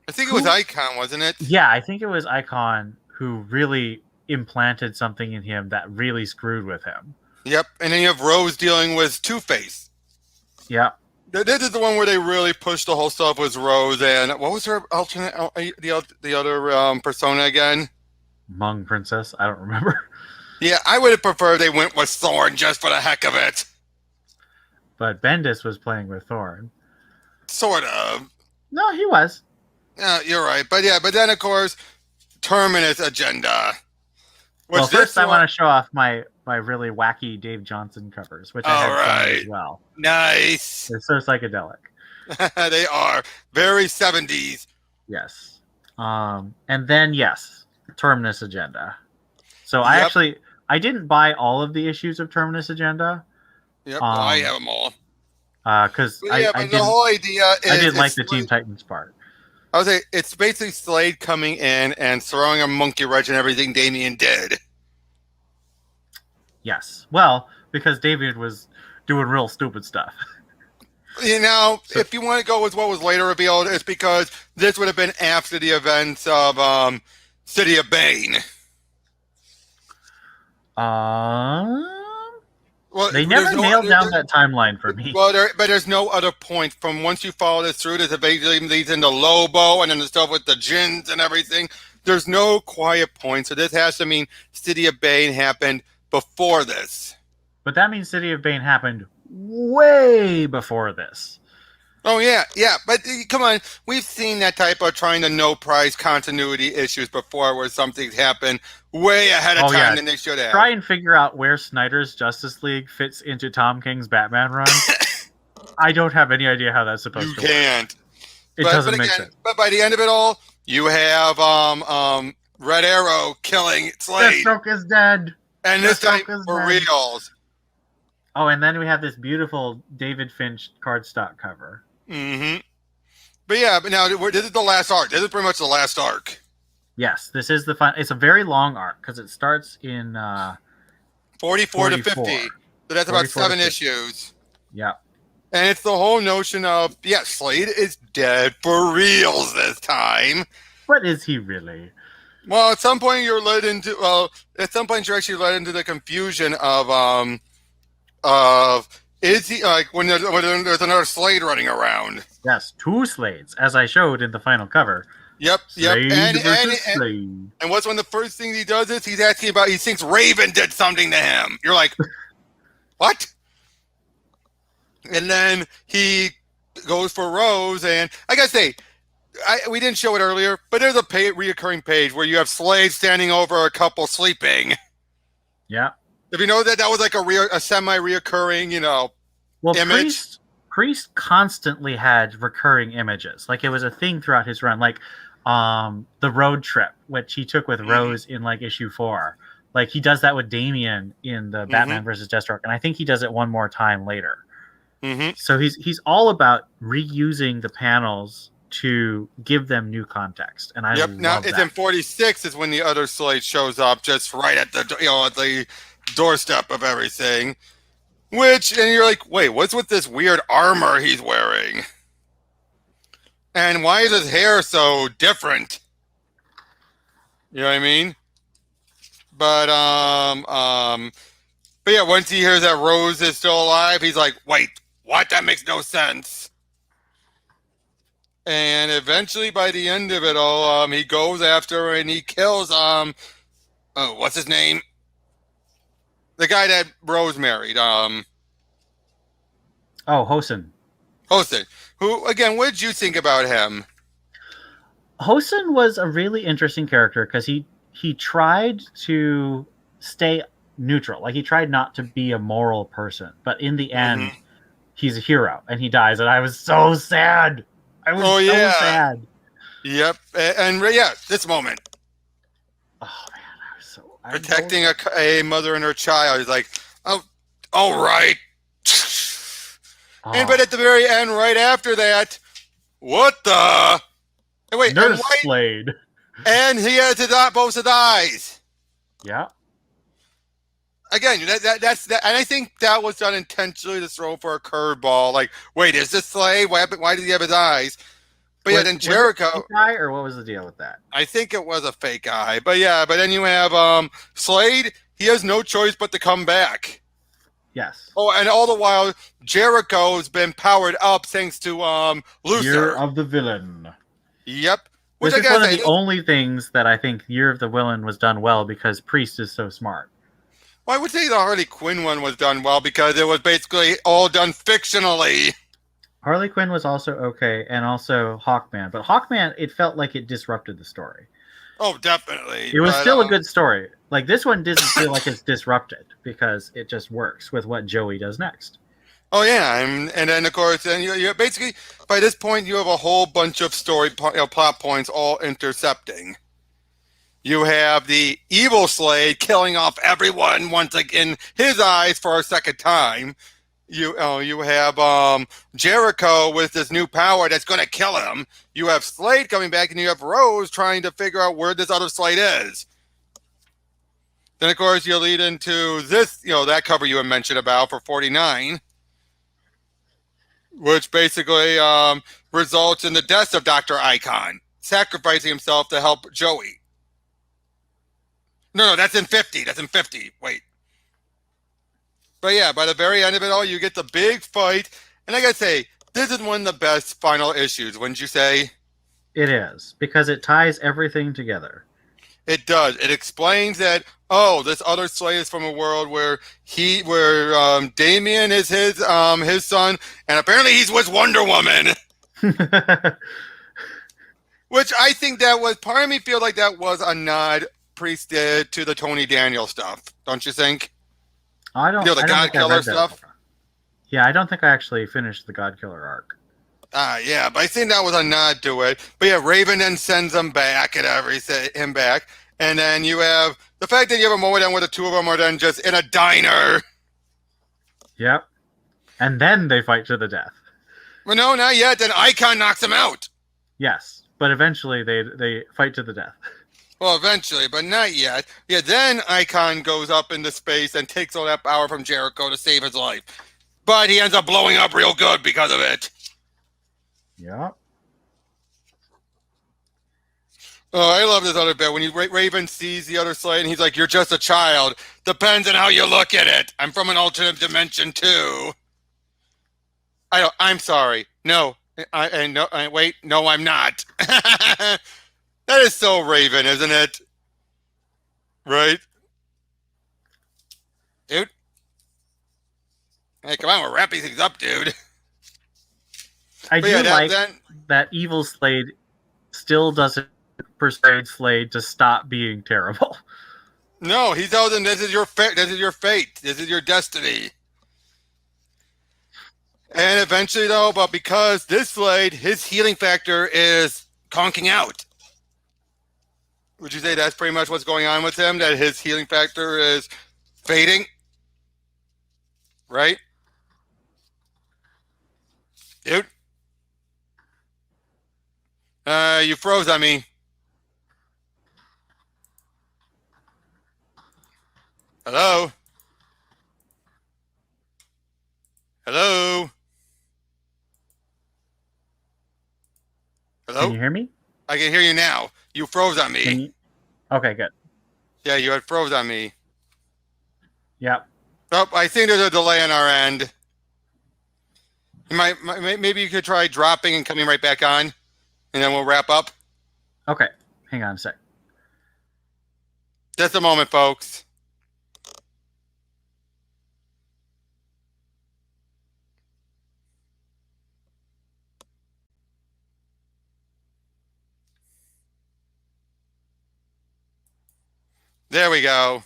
I think it was Icon, wasn't it? Yeah, I think it was Icon who really implanted something in him that really screwed with him. Yep, and then you have Rose dealing with Two-Face. Yep. This is the one where they really pushed the whole stuff with Rose, and what was her alternate, the other persona again? Hmong Princess, I don't remember. Yeah, I would have preferred they went with Thorn just for the heck of it. But Bendis was playing with Thorn. Sort of. No, he was. Yeah, you're right. But then, of course, Terminus Agenda. Well, first I want to show off my by really wacky Dave Johnson covers, which I All had signed right. as well. Nice. They're so psychedelic. They are very 70s. Yes. And then yes, Terminus Agenda. So Yep. I didn't buy all of the issues of Terminus Agenda. Yep. Well, I have them all. Because But the whole idea is I didn't like the Teen Titans part. I would say it's basically Slade coming in and throwing a monkey wrench and everything Damien did. Yes. Well, because David was doing real stupid stuff. If you want to go with what was later revealed, it's because this would have been after the events of City of Bane. Well, they never nailed down that timeline for me. Well, but there's no other point. From once you follow this through, this eventually leads into Lobo and then the stuff with the gins and everything. There's no quiet point. So this has to mean City of Bane happened before this. But that means City of Bane happened way before this. Oh, yeah. But come on. We've seen that type of trying to no-prize continuity issues before where something's happened way ahead of time than they should have. Try and figure out where Snyder's Justice League fits into Tom King's Batman run. I don't have any idea how that's supposed to work. You can't. It doesn't make sense. But by the end of it all, you have Red Arrow killing Slade. Deathstroke is dead. And this time for reals. Oh, and then we have this beautiful David Finch cardstock cover. Mm-hmm. But now this is the last arc. This is pretty much the last arc. Yes, this is the fun. It's a very long arc because it starts in 44 to 50. So that's about 7 issues. Yeah. And it's the whole notion of, Slade is dead for reals this time. But is he really? Well, at some point you're led into you're actually led into the confusion of is he like when there's another Slade running around? Yes, 2 Slades, as I showed in the final cover. Yep. Slade and what's one of the first things he does is he thinks Raven did something to him. You're like, what? And then he goes for Rose, and I gotta say, we didn't show it earlier, but there's a reoccurring page where you have Slade standing over a couple sleeping. Yeah. If you know that was like a semi-reoccurring, image. Priest constantly had recurring images. Like it was a thing throughout his run. Like the road trip, which he took with Rose in like issue 4. Like he does that with Damian in the Batman versus Deathstroke, and I think he does it one more time later. Mm-hmm. So he's all about reusing the panels to give them new context, and I love now it's that. In 46 is when the other Slade shows up, just right at the doorstep of everything. And you're like, wait, what's with this weird armor he's wearing? And why is his hair so different? You know what I mean? But once he hears that Rose is still alive, he's like, wait, what? That makes no sense. And eventually, by the end of it all, he goes after her and he kills what's his name? The guy that Rose married. Hosen. Who, again, what did you think about him? Hosen was a really interesting character because he tried to stay neutral. Like he tried not to be a moral person, but in the end, he's a hero and he dies. And I was so sad. I was so sad. Yep. And this moment. Oh man, I was so protecting a mother and her child. He's like, oh, all right. But at the very end, right after that, what the? And wait, Nurse Slade. And he has both his eyes. Yeah. Again, that's that, and I think that was done intentionally to throw for a curveball. Like, wait, is this Slade? Why did he have his eyes? But then Jericho. Was it a fake eye, or what was the deal with that? I think it was a fake eye. But then you have Slade. He has no choice but to come back. Yes. Oh, and all the while, Jericho's been powered up thanks to Luthor. Year of the Villain. Yep. Which is one of the only things that I think Year of the Villain was done well because Priest is so smart. Well, I would say the Harley Quinn one was done well because it was basically all done fictionally. Harley Quinn was also okay, and also Hawkman. But Hawkman, it felt like it disrupted the story. Oh, definitely. It was But still a good story. Like, this one doesn't feel like it's disrupted because it just works with what Joey does next. oh yeah, and then of course, then you basically by this point you have a whole bunch of plot points all intercepting. You have the evil Slade killing off everyone once again in his eyes for a second time. You have Jericho with this new power that's going to kill him. You have Slade coming back, and you have Rose trying to figure out where this other Slade is. Then, of course, you lead into this, that cover you had mentioned about for 49, which basically results in the death of Dr. Icon, sacrificing himself to help Joey. No, that's in 50. That's in 50. Wait. But yeah, by the very end of it all, you get the big fight. And I gotta say, this is one of the best final issues, wouldn't you say? It is, because it ties everything together. It does. It explains that, this other Slade is from a world where Damien is his son, and apparently he's with Wonder Woman. Which I think that was, part of me feel like that was a nod Priest did to the Tony Daniel stuff. Don't you think? I don't. The God Killer stuff. Yeah, I don't think I actually finished the God Killer arc. Yeah, but I think that was a nod to it. But yeah, Raven then sends him back and him back, and then you have the fact that you have a moment where the two of them are then just in a diner. Yep, and then they fight to the death. Well, no, not yet. Then Icon knocks him out. Yes, but eventually they fight to the death. Well, eventually, but not yet. Yeah, then Icon goes up into space and takes all that power from Jericho to save his life. But he ends up blowing up real good because of it. Yeah. Oh, I love this other bit. When Raven sees the other Slade, and he's like, "You're just a child. Depends on how you look at it. I'm from an alternate dimension, too." I'm sorry. No. Wait. No, I'm not. That is so Raven, isn't it? Right? Dude? Hey, come on, we're wrapping things up, dude. I do like that evil Slade still doesn't persuade Slade to stop being terrible. No, he tells him, this is your fate. This is your fate. This is your destiny. And eventually, though, but because this Slade, his healing factor is conking out. Would you say that's pretty much what's going on with him? That his healing factor is fading? Right? Dude? You froze on me. Hello? Hello? Hello? Can you hear me? I can hear you now. You froze on me. Okay, good. Yeah, you had froze on me. Yep. Oh, I think there's a delay on our end. Maybe you could try dropping and coming right back on, and then we'll wrap up. Okay, hang on a sec. Just a moment, folks. There we go.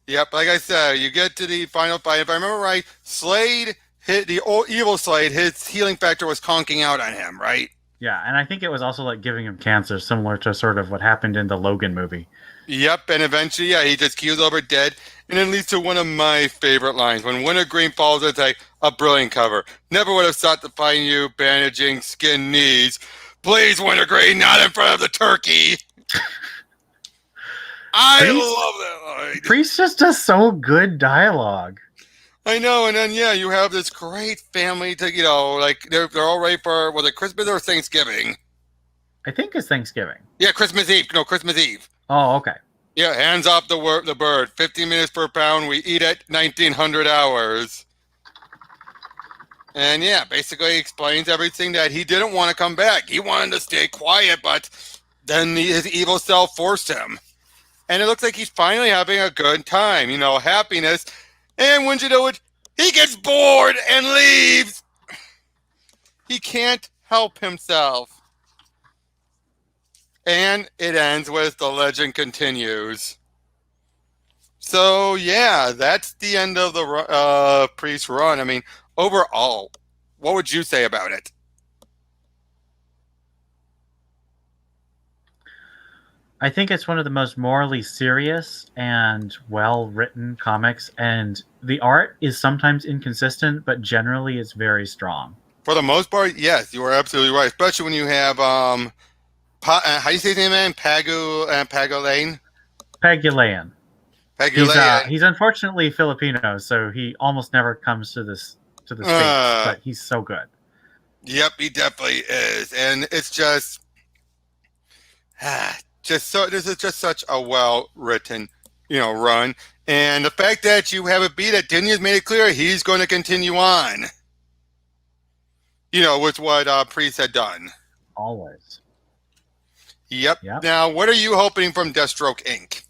Yep, like I said, you get to the final fight. If I remember right, Slade hit the old evil Slade. His healing factor was conking out on him, right? Yeah, and I think it was also like giving him cancer, similar to sort of what happened in the Logan movie. Yep, and eventually, yeah, he just keels over dead. And it leads to one of my favorite lines. When Wintergreen falls, it's like a brilliant cover. Never would have thought to find you bandaging skin knees. Please, Wintergreen, not in front of the turkey. I love that line. Priest just does so good dialogue. I know, and then yeah, you have this great family to like they're all ready for was it Christmas or Thanksgiving? I think it's Thanksgiving. Yeah, Christmas Eve. No, Christmas Eve. Oh, okay. Yeah, hands off the bird. 15 minutes per pound. We eat it 1900 hours. And yeah, basically explains everything that he didn't want to come back. He wanted to stay quiet, but then his evil self forced him. And it looks like he's finally having a good time, happiness. And when you know it, he gets bored and leaves. He can't help himself. And it ends with the legend continues. So yeah, that's the end of the Priest run. I mean, overall, what would you say about it? I think it's one of the most morally serious and well-written comics, and the art is sometimes inconsistent, but generally it's very strong. For the most part, yes, you are absolutely right. Especially when you have how do you say his name, man? Pagulayan? Pegulayan. Pagulayan. He's unfortunately Filipino, so he almost never comes to the states, Uh, but he's so good. yep, he definitely is, and it's just so this is just such a well written, run, and the fact that you have it beat it, Dinya's made it clear he's going to continue on. With what Priest had done. Always. Yep. Yep. Now, what are you hoping from Deathstroke Inc?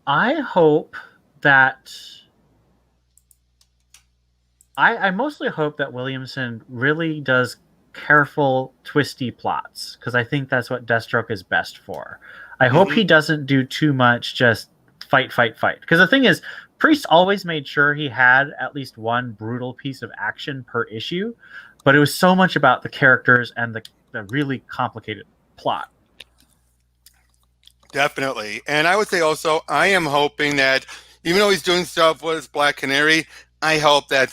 I hope that I mostly hope that Williamson really does careful, twisty plots, because I think that's what Deathstroke is best for. I hope he doesn't do too much just fight, fight, fight. Because the thing is, Priest always made sure he had at least one brutal piece of action per issue, but it was so much about the characters and the really complicated plot. Definitely. And I would say also, I am hoping that even though he's doing stuff with Black Canary, I hope that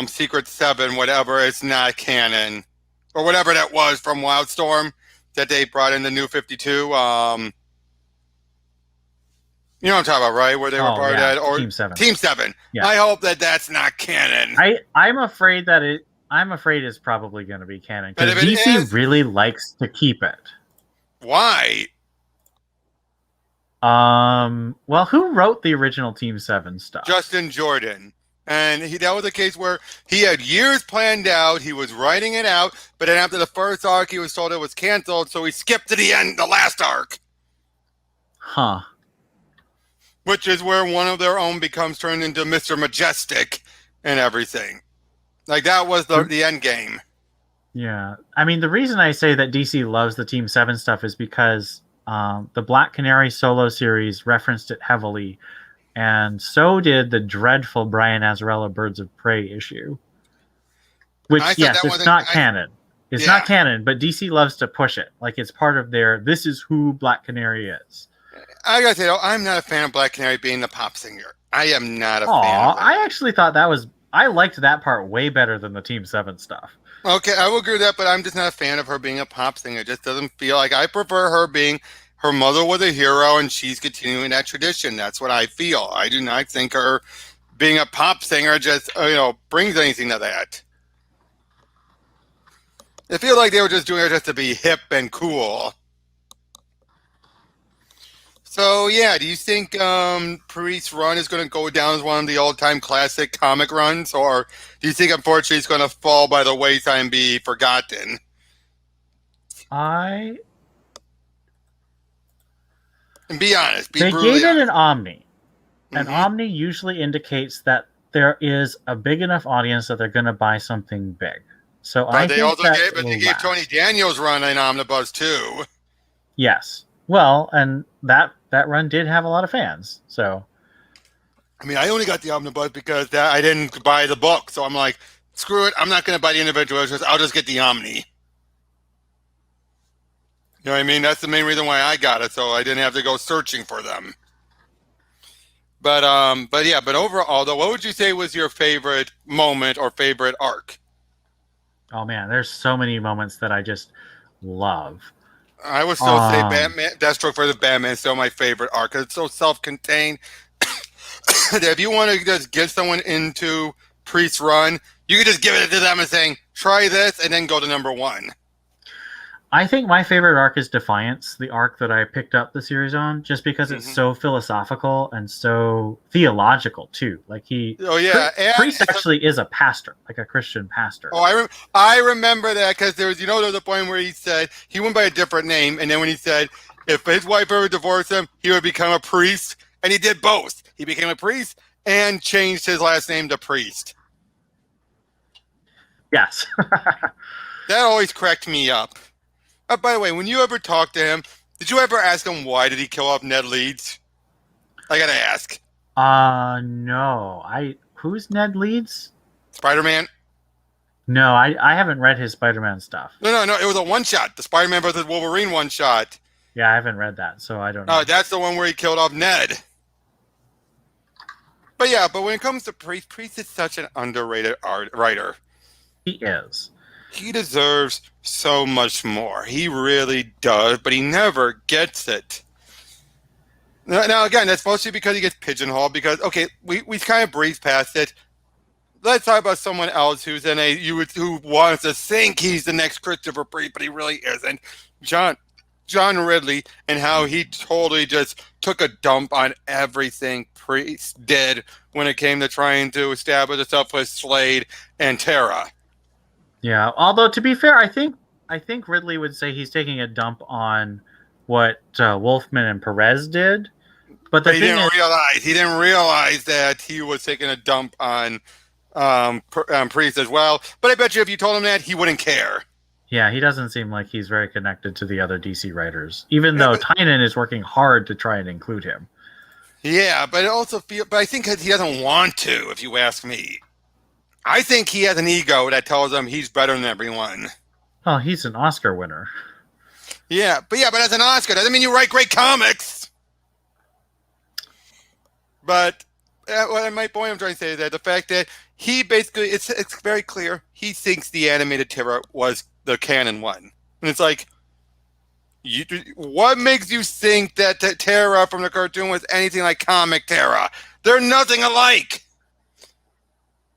Secret 7, whatever, is not canon. Or whatever that was from Wildstorm that they brought in the New 52. You know what I'm talking about, right? Where they were part of that? Or Team 7. Team 7. Yeah. I hope that that's not canon. I'm afraid it's probably going to be canon, because DC really likes to keep it. Why? Well, who wrote the original Team 7 stuff? Justin Jordan. And that was a case where he had years planned out. He was writing it out, but then after the first arc, he was told it was canceled, so he skipped to the end, the last arc. Huh. Which is where one of their own becomes turned into Mr. Majestic and everything. Like, that was the end game. Yeah. I mean, the reason I say that DC loves the Team 7 stuff is because the Black Canary solo series referenced it heavily, and so did the dreadful Brian Azzarello Birds of Prey issue. Which, yes, it's not canon. It's not canon, but DC loves to push it. Like, it's part of their, this is who Black Canary is. I gotta say, though, I'm not a fan of Black Canary being the pop singer. I am not a fan of that. I actually thought I liked that part way better than the Team 7 stuff. Okay, I will agree with that, but I'm just not a fan of her being a pop singer. It just doesn't feel like I prefer her being, her mother was a hero and she's continuing that tradition. That's what I feel. I do not think her being a pop singer just, brings anything to that. I feel like they were just doing it just to be hip and cool. So, yeah, do you think Priest's run is going to go down as one of the all-time classic comic runs? Or do you think, unfortunately, it's going to fall by the wayside and be forgotten? And be honest. They gave it an Omni. An Omni usually indicates that there is a big enough audience that they're going to buy something big. So but they gave Tony Daniels' run an omnibus, too. Yes. Well, and that run did have a lot of fans. So, I mean, I only got the omnibus because I didn't buy the book. So I'm like, screw it. I'm not going to buy the individual issues. I'll just get the Omni. You know what I mean? That's the main reason why I got it. So I didn't have to go searching for them. But overall, though, what would you say was your favorite moment or favorite arc? Oh man, there's so many moments that I just love. I would still say Deathstroke versus Batman is still my favorite arc because it's so self-contained. If you want to just get someone into Priest's run, you can just give it to them and saying, try this, and then go to number 1. I think my favorite arc is Defiance, the arc that I picked up the series on, just because it's so philosophical and so theological too. Like Priest actually is a pastor, like a Christian pastor. Oh, I remember that because there was a point where he said he went by a different name, and then when he said if his wife ever divorced him, he would become a priest, and he did both. He became a priest and changed his last name to Priest. Yes, that always cracked me up. By the way, when you ever talk to him, did you ever ask him why did he kill off Ned Leeds? I gotta ask. No. Who's Ned Leeds? Spider-Man? No, I haven't read his Spider-Man stuff. No. It was a one-shot. The Spider-Man versus Wolverine one-shot. Yeah, I haven't read that, so I don't know. That's the one where he killed off Ned. But yeah, but when it comes to Priest is such an underrated writer. He is. He deserves so much more. He really does, but he never gets it. Now again, that's mostly because he gets pigeonholed. Because okay, we kind of breeze past it. Let's talk about someone else who's who wants to think he's the next Christopher Priest, but he really isn't. John Ridley, and how he totally just took a dump on everything Priest did when it came to trying to establish itself with Slade and Tara. Yeah, although to be fair, I think Ridley would say he's taking a dump on what Wolfman and Perez did. But he didn't realize that he was taking a dump on Priest as well. But I bet you if you told him that, he wouldn't care. Yeah, he doesn't seem like he's very connected to the other DC writers, even though Tynion is working hard to try and include him. Yeah, but I think he doesn't want to, if you ask me. I think he has an ego that tells him he's better than everyone. Oh, he's an Oscar winner. Yeah, but as an Oscar, doesn't mean you write great comics. But my point I'm trying to say is that the fact that he basically, it's very clear, he thinks the animated Terra was the canon one. And it's like, what makes you think that Terra from the cartoon was anything like comic Terra? They're nothing alike.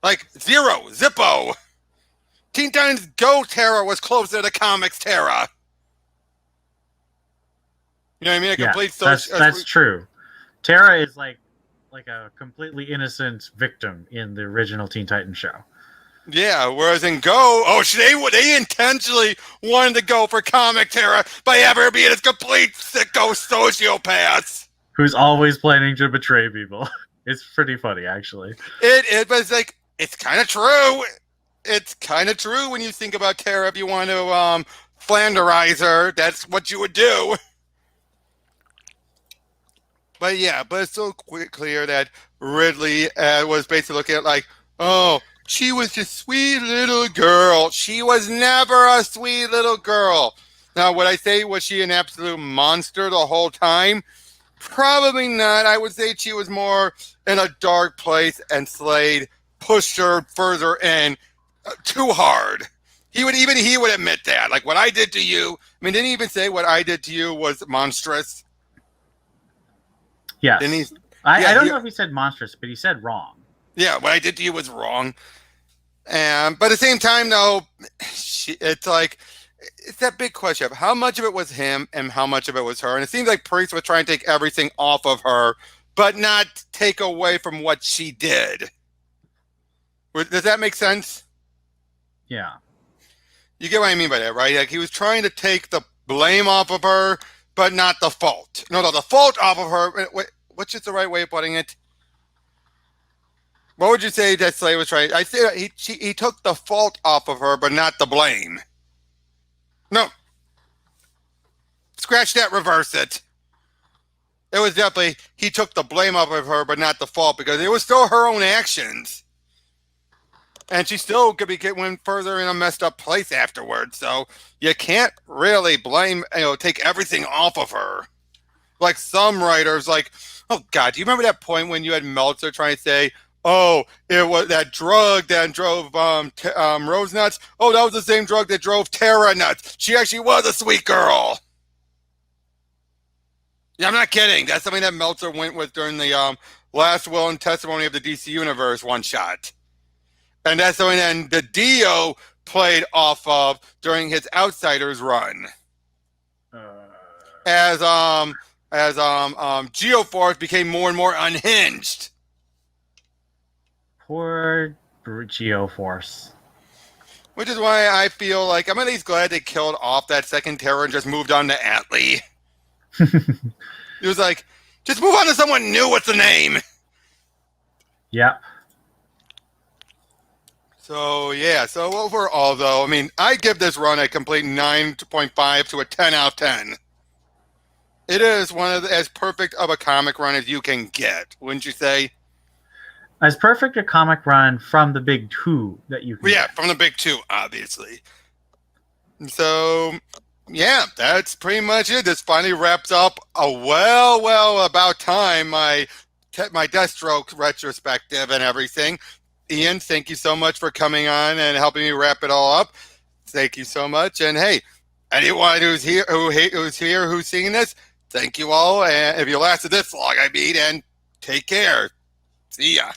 Like Zero, Zippo. Teen Titans Go Terra was closer to comics Terra. You know what I mean? That's true. Terra is like a completely innocent victim in the original Teen Titans show. Yeah, whereas in Go, they intentionally wanted to go for comic Terra by ever being a complete sicko sociopath who's always planning to betray people. It's pretty funny, actually. But it's like, it's kind of true. It's kind of true when you think about Terra. If you want to Flanderize her, that's what you would do. But yeah, but it's so clear that Ridley was basically looking at like, oh, she was just a sweet little girl. She was never a sweet little girl. Now, would I say, was she an absolute monster the whole time? Probably not. I would say she was more in a dark place, and Slade pushed her further in too hard. He would admit that. Like, what I did to you, I mean, didn't he even say what I did to you was monstrous? Yes. I don't know if he said monstrous, but he said wrong. Yeah, what I did to you was wrong. But at the same time, though, it's like, it's that big question of how much of it was him and how much of it was her. And it seems like Priest was trying to take everything off of her, but not take away from what she did. Does that make sense? Yeah. You get what I mean by that, right? Like, he was trying to take the blame off of her, but not the fault. No, the fault off of her. What's just the right way of putting it? What would you say that Slade was trying? I say he took the fault off of her, but not the blame. No. Scratch that, reverse it. It was definitely, he took the blame off of her, but not the fault, because it was still her own actions. And she still could be went further in a messed up place afterwards. So you can't really take everything off of her. Like some writers, like, oh God, do you remember that point when you had Meltzer trying to say, oh, it was that drug that drove Rose nuts? Oh, that was the same drug that drove Tara nuts. She actually was a sweet girl. Yeah, I'm not kidding. That's something that Meltzer went with during the last will and testimony of the DC Universe one shot. And that's something that the Dio played off of during his Outsiders run. As Geoforce became more and more unhinged. Poor Geoforce. Which is why I feel like I'm at least glad they killed off that second Terror and just moved on to Atlee. It was like, just move on to someone new. What's the name? Yep. So yeah, so overall though, I mean, I give this run a complete 9.5 to a 10 out of 10. It is one of as perfect of a comic run as you can get, wouldn't you say? As perfect a comic run from the big two that you can Yeah, get. from the big two, obviously. So yeah, that's pretty much it. This finally wraps up a well about time my Deathstroke retrospective and everything. Ian, thank you so much for coming on and helping me wrap it all up. Thank you so much. And hey, anyone who's here who's seeing this, thank you all. And if you lasted this long, I mean, and take care. See ya.